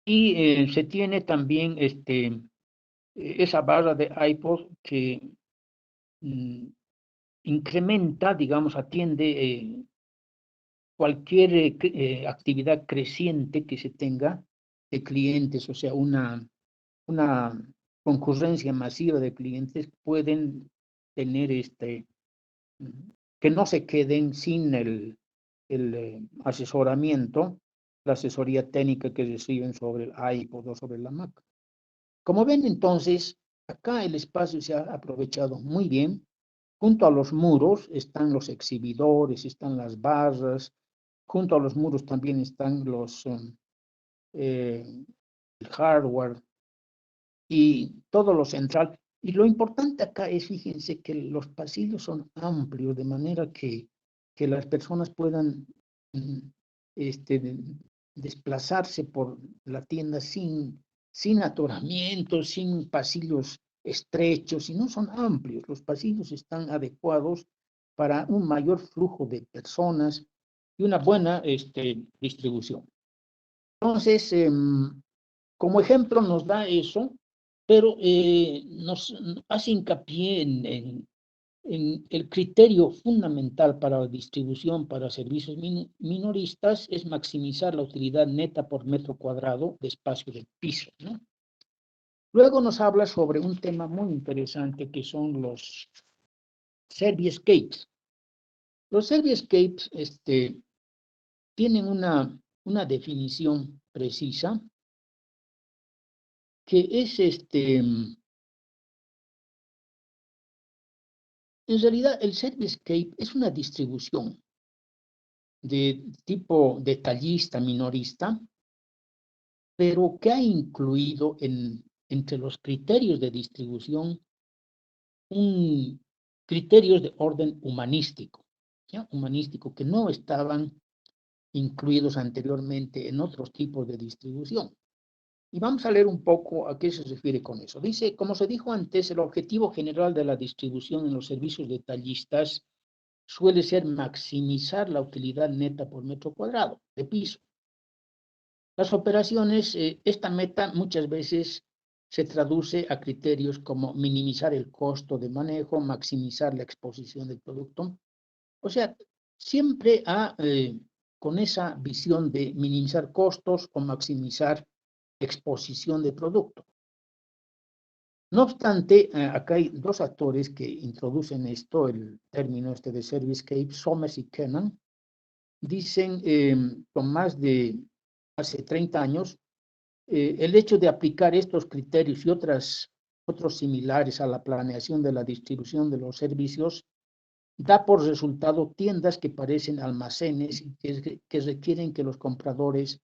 Y se tiene también esa barra de iPod que mm, incrementa, digamos, atiende cualquier actividad creciente que se tenga de clientes, o sea, una concurrencia masiva de clientes pueden tener que no se queden sin el asesoramiento, la asesoría técnica que reciben sobre el iPod o sobre la Mac. Como ven entonces, acá el espacio se ha aprovechado muy bien. Junto a los muros están los exhibidores, están las barras, junto a los muros también están el hardware y todo lo central. Y lo importante acá es, fíjense, que los pasillos son amplios, de manera que las personas puedan mm, este, desplazarse por la tienda sin atoramientos, sin pasillos estrechos, y no son amplios. Los pasillos están adecuados para un mayor flujo de personas y una buena distribución. Entonces, como ejemplo nos da eso, pero nos hace hincapié en el criterio fundamental para la distribución para servicios minoristas es maximizar la utilidad neta por metro cuadrado de espacio del piso, ¿no? Luego nos habla sobre un tema muy interesante que son los serviescapes. Los serviescapes tienen una definición precisa que es en realidad el serviescape es una distribución de tipo detallista, minorista, pero que ha incluido entre los criterios de distribución criterios de orden humanístico, ¿ya? Humanístico, que no estaban incluidos anteriormente en otros tipos de distribución. Y vamos a leer un poco a qué se refiere con eso. Dice, como se dijo antes, el objetivo general de la distribución en los servicios detallistas suele ser maximizar la utilidad neta por metro cuadrado de piso. Las operaciones, esta meta muchas veces se traduce a criterios como minimizar el costo de manejo, maximizar la exposición del producto. O sea, siempre con esa visión de minimizar costos o maximizar exposición de producto. No obstante, acá hay dos actores que introducen esto, el término de servicescape, Somers y Kennan. Dicen, con más de hace 30 años, el hecho de aplicar estos criterios y otros similares a la planeación de la distribución de los servicios da por resultado tiendas que parecen almacenes que requieren que los compradores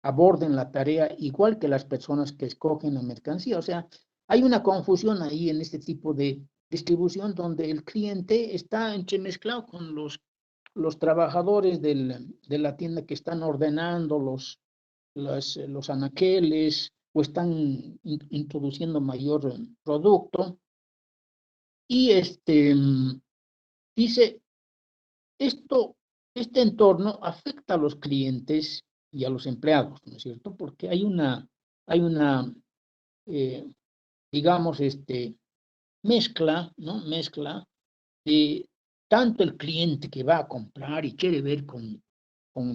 aborden la tarea igual que las personas que escogen la mercancía. O sea, hay una confusión ahí en este tipo de distribución donde el cliente está entremezclado con los trabajadores de la tienda que están ordenando los anaqueles o están introduciendo mayor producto. Y dice, este entorno afecta a los clientes y a los empleados, ¿no es cierto? Porque hay una eh, digamos, mezcla, ¿no? Mezcla de tanto el cliente que va a comprar y quiere ver con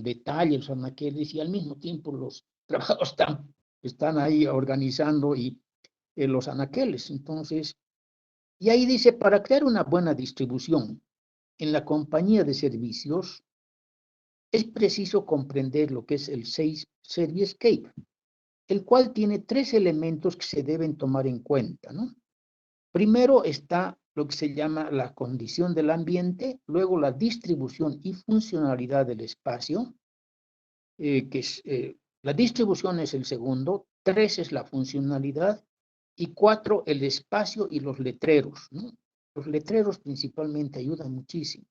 detalle los anaqueles y al mismo tiempo los trabajadores están ahí organizando los anaqueles. Entonces, y ahí dice, para crear una buena distribución en la compañía de servicios, es preciso comprender lo que es el Servicescape, el cual tiene 3 elementos que se deben tomar en cuenta, ¿no? Primero está lo que se llama la condición del ambiente, luego la distribución y funcionalidad del espacio, la distribución es el segundo, 3 es la funcionalidad y 4 el espacio y los letreros, ¿no? Los letreros principalmente ayudan muchísimo.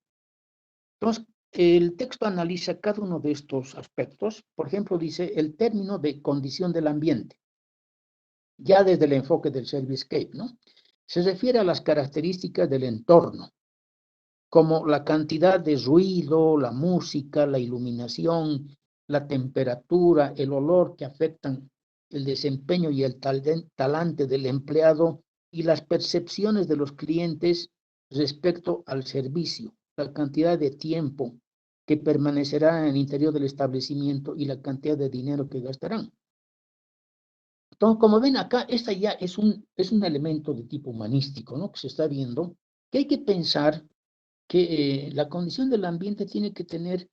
Entonces, el texto analiza cada uno de estos aspectos. Por ejemplo, dice el término de condición del ambiente, ya desde el enfoque del Servicescape, ¿no? Se refiere a las características del entorno, como la cantidad de ruido, la música, la iluminación, la temperatura, el olor que afectan el desempeño y el talante del empleado y las percepciones de los clientes respecto al servicio, la cantidad de tiempo que permanecerá en el interior del establecimiento y la cantidad de dinero que gastarán. Entonces, como ven acá, esta ya es un elemento de tipo humanístico, ¿no? Que se está viendo, que hay que pensar que la condición del ambiente tiene que tener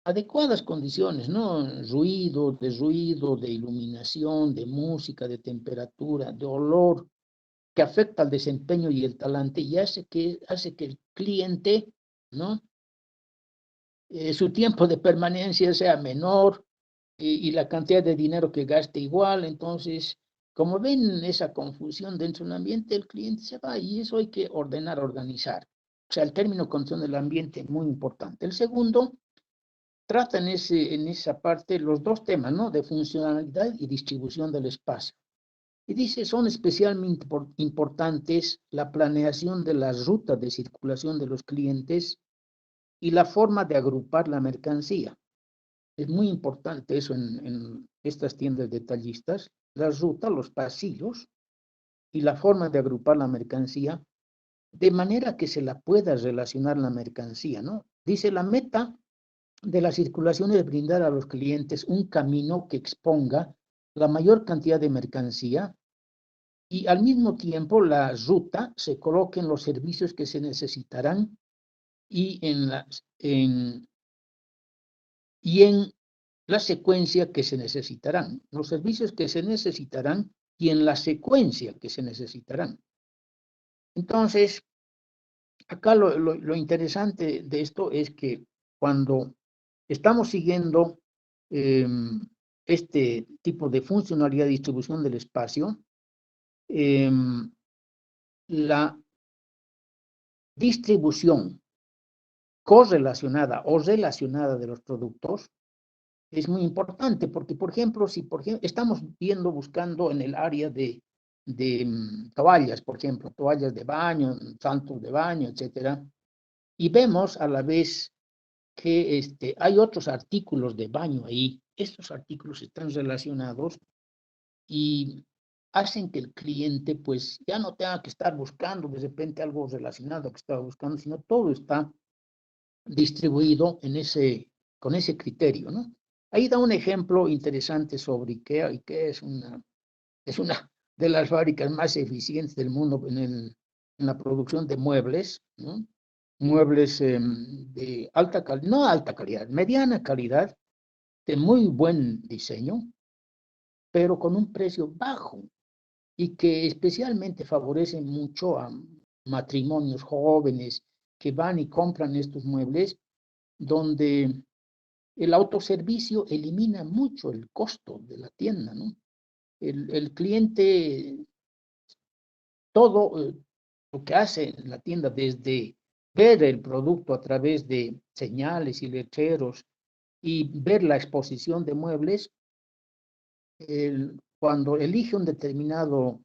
adecuadas condiciones, ¿no? Ruido, de iluminación, de música, de temperatura, de olor, que afecta al desempeño y el talante y hace que el cliente, ¿no? Su tiempo de permanencia sea menor y la cantidad de dinero que gaste igual. Entonces, como ven esa confusión dentro del ambiente, el cliente se va y eso hay que ordenar, organizar. O sea, el término condición del ambiente es muy importante. El segundo trata en esa parte los 2 temas, ¿no? De funcionalidad y distribución del espacio. Y dice, son especialmente importantes la planeación de las rutas de circulación de los clientes y la forma de agrupar la mercancía. Es muy importante eso en estas tiendas detallistas, las rutas, los pasillos y la forma de agrupar la mercancía de manera que se la pueda relacionar la mercancía, ¿no? Dice, la meta de la circulación es brindar a los clientes un camino que exponga la mayor cantidad de mercancía y al mismo tiempo la ruta se coloque en los servicios que se necesitarán y en la secuencia que se necesitarán, los servicios que se necesitarán y en la secuencia que se necesitarán. Entonces, acá lo interesante de esto es que cuando estamos siguiendo este tipo de funcionalidad de distribución del espacio, la distribución correlacionada o relacionada de los productos es muy importante porque, por ejemplo, si estamos buscando en el área de toallas, por ejemplo, toallas de baño, santos de baño, etcétera, y vemos a la vez que hay otros artículos de baño ahí, estos artículos están relacionados y hacen que el cliente pues ya no tenga que estar buscando de repente algo relacionado que estaba buscando, sino todo está distribuido con ese criterio, ¿no? Ahí da un ejemplo interesante sobre IKEA. IKEA es una de las fábricas más eficientes del mundo en la producción de muebles, ¿no? Muebles de alta calidad, no alta calidad, mediana calidad, de muy buen diseño, pero con un precio bajo y que especialmente favorece mucho a matrimonios jóvenes que van y compran estos muebles, donde el autoservicio elimina mucho el costo de la tienda, ¿no? El cliente, todo lo que hace en la tienda, desde ver el producto a través de señales y letreros y ver la exposición de muebles, cuando elige un determinado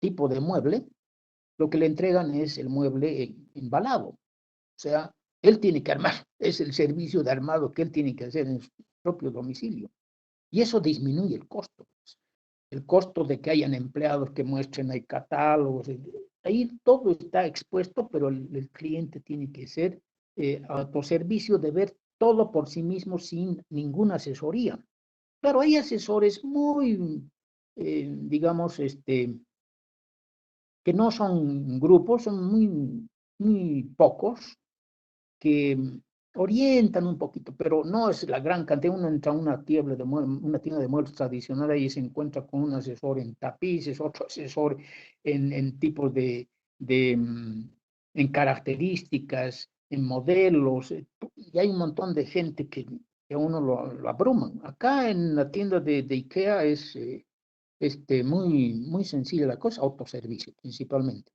tipo de mueble, lo que le entregan es el mueble embalado. O sea, él tiene que armar, es el servicio de armado que él tiene que hacer en su propio domicilio. Y eso disminuye el costo. El costo de que hayan empleados que muestren ahí catálogos, ahí todo está expuesto, pero el cliente tiene que ser autoservicio de ver todo por sí mismo sin ninguna asesoría. Claro, hay asesores muy, digamos, que no son grupos, son muy, muy pocos, que orientan un poquito, pero no es la gran cantidad. Uno entra a una tienda de muebles tradicional y se encuentra con un asesor en tapices, otro asesor en tipos en características, en modelos, y hay un montón de gente que a uno lo abruman. Acá en la tienda de IKEA es muy sencilla la cosa, autoservicio principalmente.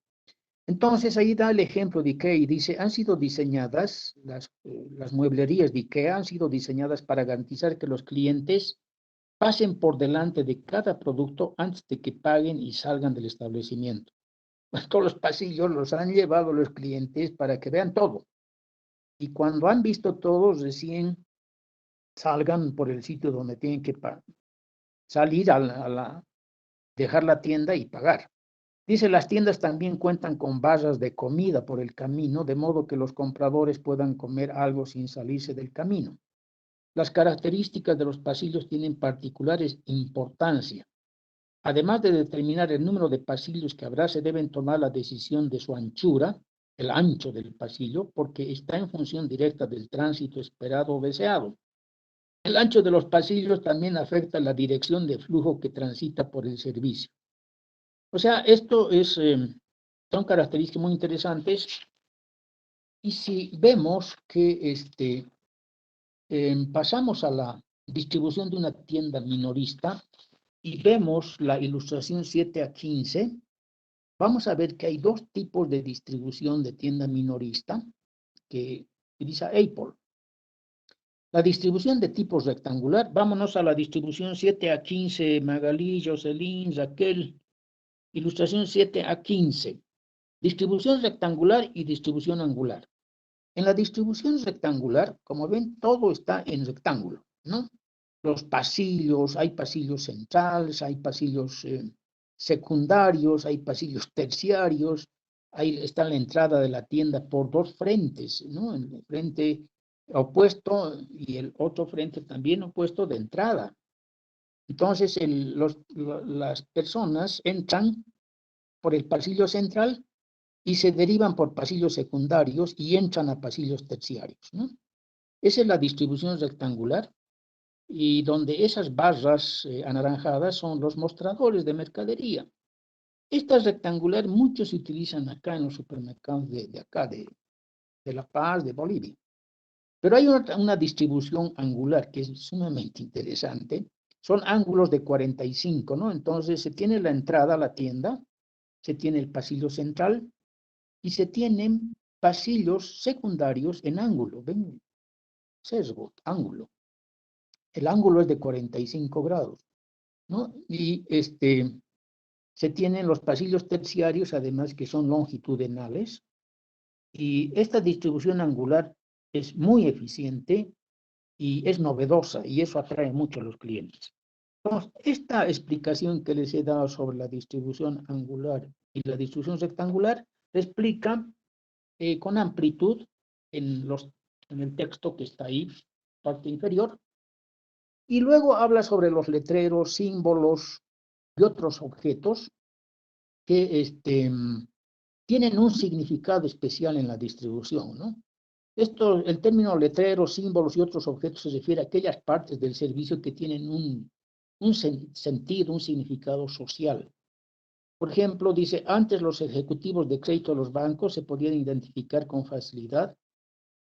Entonces ahí da el ejemplo de IKEA y dice, han sido diseñadas, las mueblerías de IKEA han sido diseñadas para garantizar que los clientes pasen por delante de cada producto antes de que paguen y salgan del establecimiento. Todos los pasillos los han llevado los clientes para que vean todo. Y cuando han visto todo, recién salgan por el sitio donde tienen que salir dejar la tienda y pagar. Dice, las tiendas también cuentan con barras de comida por el camino, de modo que los compradores puedan comer algo sin salirse del camino. Las características de los pasillos tienen particulares importancia. Además de determinar el número de pasillos que habrá, se deben tomar la decisión de su anchura, el ancho del pasillo, porque está en función directa del tránsito esperado o deseado. El ancho de los pasillos también afecta la dirección de flujo que transita por el servicio. O sea, son características muy interesantes. Y si vemos que pasamos a la distribución de una tienda minorista y vemos la ilustración 7 a 15, vamos a ver que hay dos tipos de distribución de tienda minorista que utiliza Apple. La distribución de tipo rectangular, vámonos a la distribución 7 a 15, Magalí, Jocelyn, Raquel, ilustración 7 a 15. Distribución rectangular y distribución angular. En la distribución rectangular, como ven, todo está en rectángulo, ¿no? Los pasillos, hay pasillos centrales, hay pasillos secundarios, hay pasillos terciarios, ahí está la entrada de la tienda por dos frentes, ¿no? El frente opuesto y el otro frente también opuesto de entrada. Entonces, las personas entran por el pasillo central y se derivan por pasillos secundarios y entran a pasillos terciarios, ¿no? Esa es la distribución rectangular, y donde esas barras anaranjadas son los mostradores de mercadería. Esta rectangular muchos se utilizan acá en los supermercados de acá, de La Paz, de Bolivia. Pero hay una distribución angular que es sumamente interesante. Son ángulos de 45, ¿no? Entonces se tiene la entrada a la tienda, se tiene el pasillo central, y se tienen pasillos secundarios en ángulo. ¿Ven? Sesgo, ángulo. El ángulo es de 45 grados, ¿no? Y se tienen los pasillos terciarios, además, que son longitudinales. Y esta distribución angular es muy eficiente y es novedosa, y eso atrae mucho a los clientes. Entonces, esta explicación que les he dado sobre la distribución angular y la distribución rectangular explica con amplitud en el texto que está ahí, parte inferior, y luego habla sobre los letreros, símbolos y otros objetos que tienen un significado especial en la distribución, ¿no? El término letreros, símbolos y otros objetos se refiere a aquellas partes del servicio que tienen un sentido, un significado social. Por ejemplo, dice, antes los ejecutivos de crédito de los bancos se podían identificar con facilidad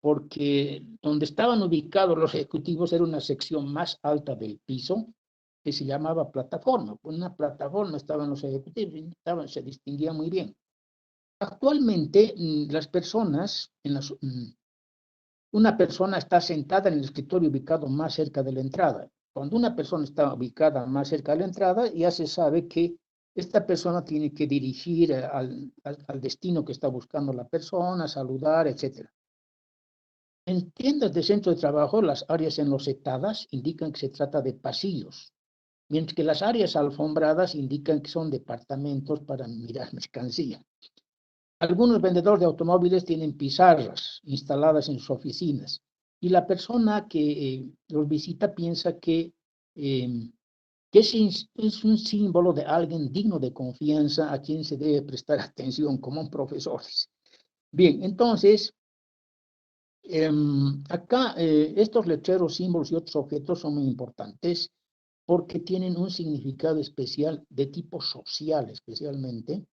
porque donde estaban ubicados los ejecutivos era una sección más alta del piso que se llamaba plataforma. Por una plataforma estaban los ejecutivos y se distinguía muy bien. Actualmente, las personas, una persona está sentada en el escritorio ubicado más cerca de la entrada. Cuando una persona está ubicada más cerca de la entrada, ya se sabe que esta persona tiene que dirigir al destino que está buscando la persona, saludar, etc. En tiendas de centro de trabajo, las áreas enlosetadas indican que se trata de pasillos, mientras que las áreas alfombradas indican que son departamentos para mirar mercancía. Algunos vendedores de automóviles tienen pizarras instaladas en sus oficinas, y la persona que los visita piensa que es un símbolo de alguien digno de confianza a quien se debe prestar atención como un profesor. Bien, entonces, Acá estos letreros, símbolos y otros objetos son muy importantes porque tienen un significado especial de tipo social, especialmente,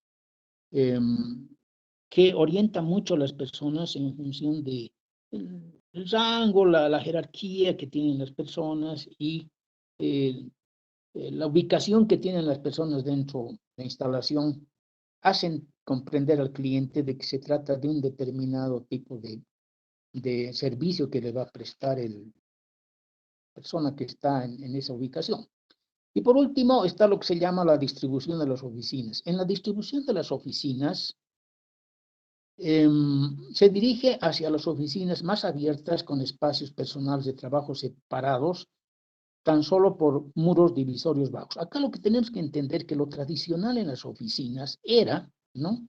que orienta mucho a las personas en función de el rango, la jerarquía que tienen las personas y la ubicación que tienen las personas dentro de la instalación hacen comprender al cliente de que se trata de un determinado tipo de servicio que le va a prestar el persona que está en esa ubicación. Y por último está lo que se llama la distribución de las oficinas. En la distribución de las oficinas se dirige hacia las oficinas más abiertas con espacios personales de trabajo separados tan solo por muros divisorios bajos. Acá lo que tenemos que entender que lo tradicional en las oficinas era, ¿no?,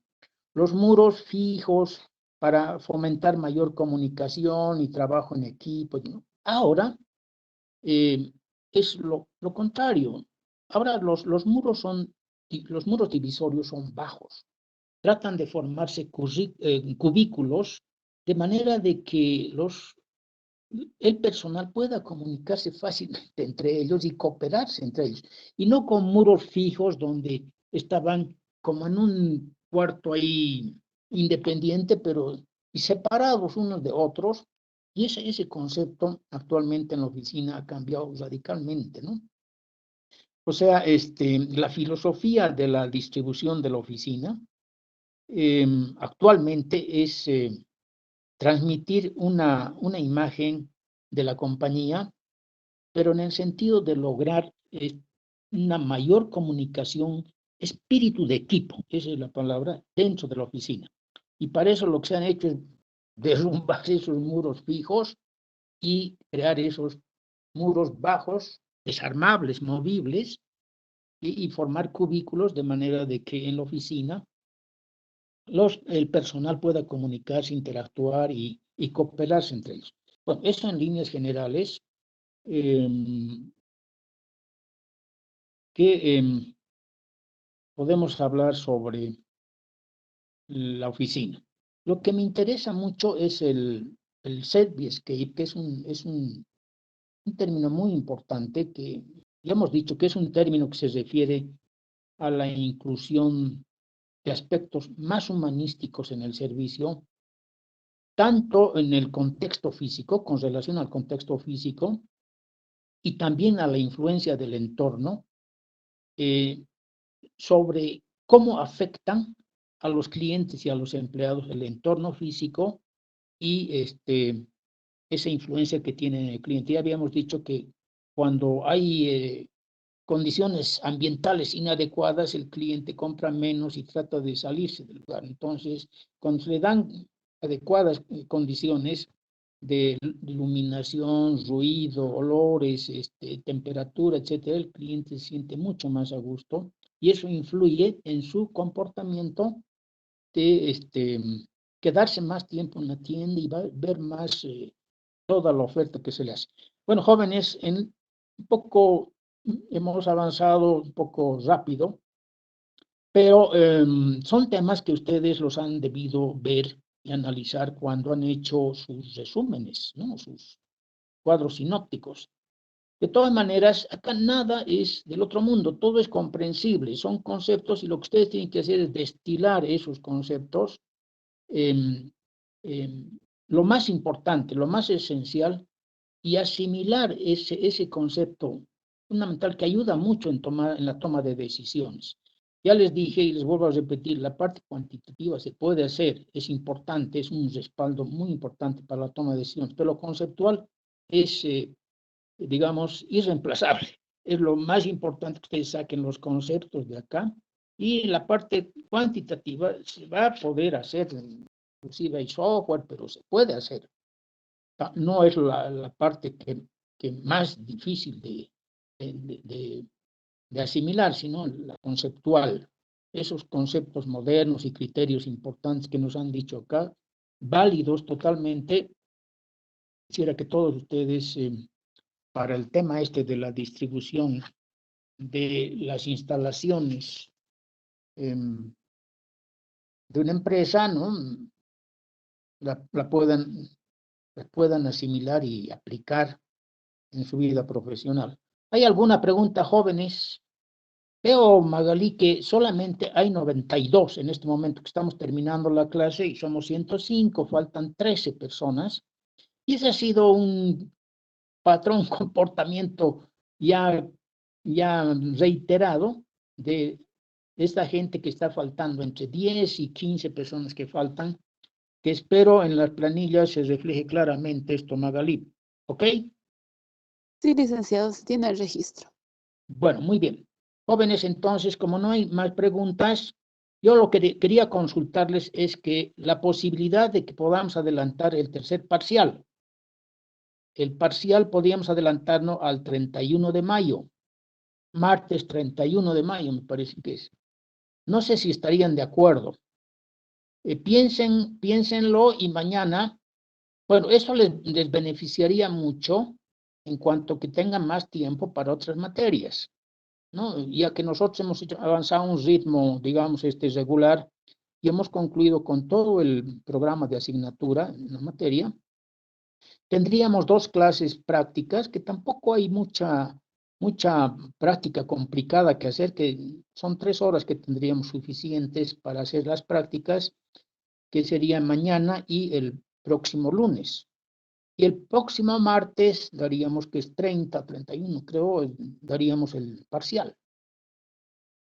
los muros fijos para fomentar mayor comunicación y trabajo en equipo, ¿no? Ahora es lo contrario. Ahora los muros divisorios son bajos. Tratan de formarse cubículos de manera de que el personal pueda comunicarse fácilmente entre ellos y cooperarse entre ellos. Y no con muros fijos donde estaban como en un cuarto ahí independiente, pero y separados unos de otros. Y ese concepto actualmente en la oficina ha cambiado radicalmente, ¿no? O sea, la filosofía de la distribución de la oficina actualmente es transmitir una imagen de la compañía, pero en el sentido de lograr una mayor comunicación, espíritu de equipo, esa es la palabra, dentro de la oficina. Y para eso lo que se han hecho es derrumbar esos muros fijos y crear esos muros bajos, desarmables, movibles, y formar cubículos de manera de que en la oficina el personal pueda comunicarse, interactuar y cooperarse entre ellos. Bueno, eso en líneas generales, que podemos hablar sobre la oficina. Lo que me interesa mucho es el Service-Escape, que es un término muy importante que ya hemos dicho que es un término que se refiere a la inclusión de aspectos más humanísticos en el servicio, tanto en el contexto físico, con relación al contexto físico, y también a la influencia del entorno sobre cómo afectan a los clientes y a los empleados el entorno físico y esa influencia que tiene en el cliente. Ya habíamos dicho que cuando hay condiciones ambientales inadecuadas, el cliente compra menos y trata de salirse del lugar. Entonces, cuando se le dan adecuadas condiciones de iluminación, ruido, olores, temperatura, etcétera, el cliente se siente mucho más a gusto y eso influye en su comportamiento de quedarse más tiempo en la tienda y ver más toda la oferta que se le hace. Bueno, jóvenes, un poco hemos avanzado un poco rápido, pero son temas que ustedes los han debido ver y analizar cuando han hecho sus resúmenes, ¿no?, sus cuadros sinópticos. De todas maneras, acá nada es del otro mundo, todo es comprensible, son conceptos y lo que ustedes tienen que hacer es destilar esos conceptos. Eh, eh, lo más importante, lo más esencial y asimilar ese concepto fundamental que ayuda mucho en la toma de decisiones. Ya les dije y les vuelvo a repetir, la parte cuantitativa se puede hacer, es importante, es un respaldo muy importante para la toma de decisiones, pero lo conceptual es, digamos, irreemplazable. Es lo más importante que ustedes saquen los conceptos de acá y la parte cuantitativa se va a poder hacer, inclusive hay software, pero se puede hacer. No es la parte que más difícil de asimilar, sino la conceptual. Esos conceptos modernos y criterios importantes que nos han dicho acá, válidos totalmente. Quisiera que todos ustedes, para el tema de la distribución de las instalaciones de una empresa, ¿no?, la puedan las puedan asimilar y aplicar en su vida profesional. ¿Hay alguna pregunta, jóvenes? Veo, Magalí, que solamente hay 92 en este momento que estamos terminando la clase y somos 105, faltan 13 personas. Y ese ha sido un patrón, comportamiento ya reiterado de esta gente que está faltando, entre 10 y 15 personas que faltan, que espero en las planillas se refleje claramente esto, Magalí. ¿Ok? Sí, licenciado, se tiene el registro. Bueno, muy bien. Jóvenes, entonces, como no hay más preguntas, yo lo que quería consultarles es que la posibilidad de que podamos adelantar el tercer parcial. El parcial podríamos adelantarnos al 31 de mayo, martes 31 de mayo, me parece que es. No sé si estarían de acuerdo. Piénsenlo y mañana, bueno, eso les beneficiaría mucho en cuanto que tengan más tiempo para otras materias, ¿no? Ya que nosotros hemos avanzado a un ritmo, digamos, regular y hemos concluido con todo el programa de asignatura en la materia, tendríamos 2 clases prácticas, que tampoco hay mucha práctica complicada que hacer, que son 3 horas que tendríamos suficientes para hacer las prácticas, que serían mañana y el próximo lunes. Y el próximo martes daríamos, que es 30, 31, creo, daríamos el parcial.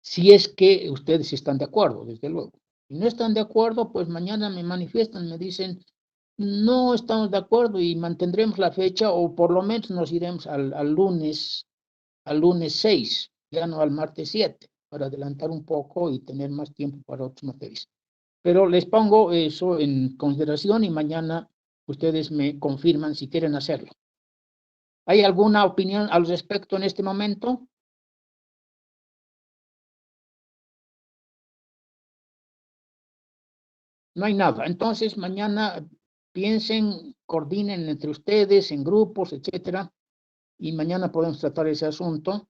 Si es que ustedes están de acuerdo, desde luego. Si no están de acuerdo, pues mañana me manifiestan, me dicen, no estamos de acuerdo y mantendremos la fecha, o por lo menos nos iremos al lunes 6, ya no al martes 7, para adelantar un poco y tener más tiempo para otras materias. Pero les pongo eso en consideración y mañana ustedes me confirman si quieren hacerlo. ¿Hay alguna opinión al respecto en este momento? No hay nada. Entonces, mañana piensen, coordinen entre ustedes, en grupos, etcétera, y mañana podemos tratar ese asunto.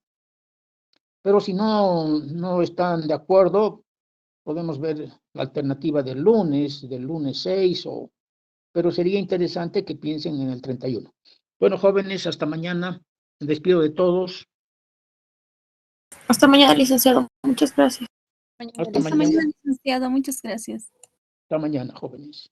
Pero si no están de acuerdo, podemos ver la alternativa del lunes 6, pero sería interesante que piensen en el 31. Bueno, jóvenes, hasta mañana. Me despido de todos. Hasta mañana, licenciado. Muchas gracias. Hasta Hasta mañana. mañana, licenciado. Muchas gracias. Hasta mañana, jóvenes.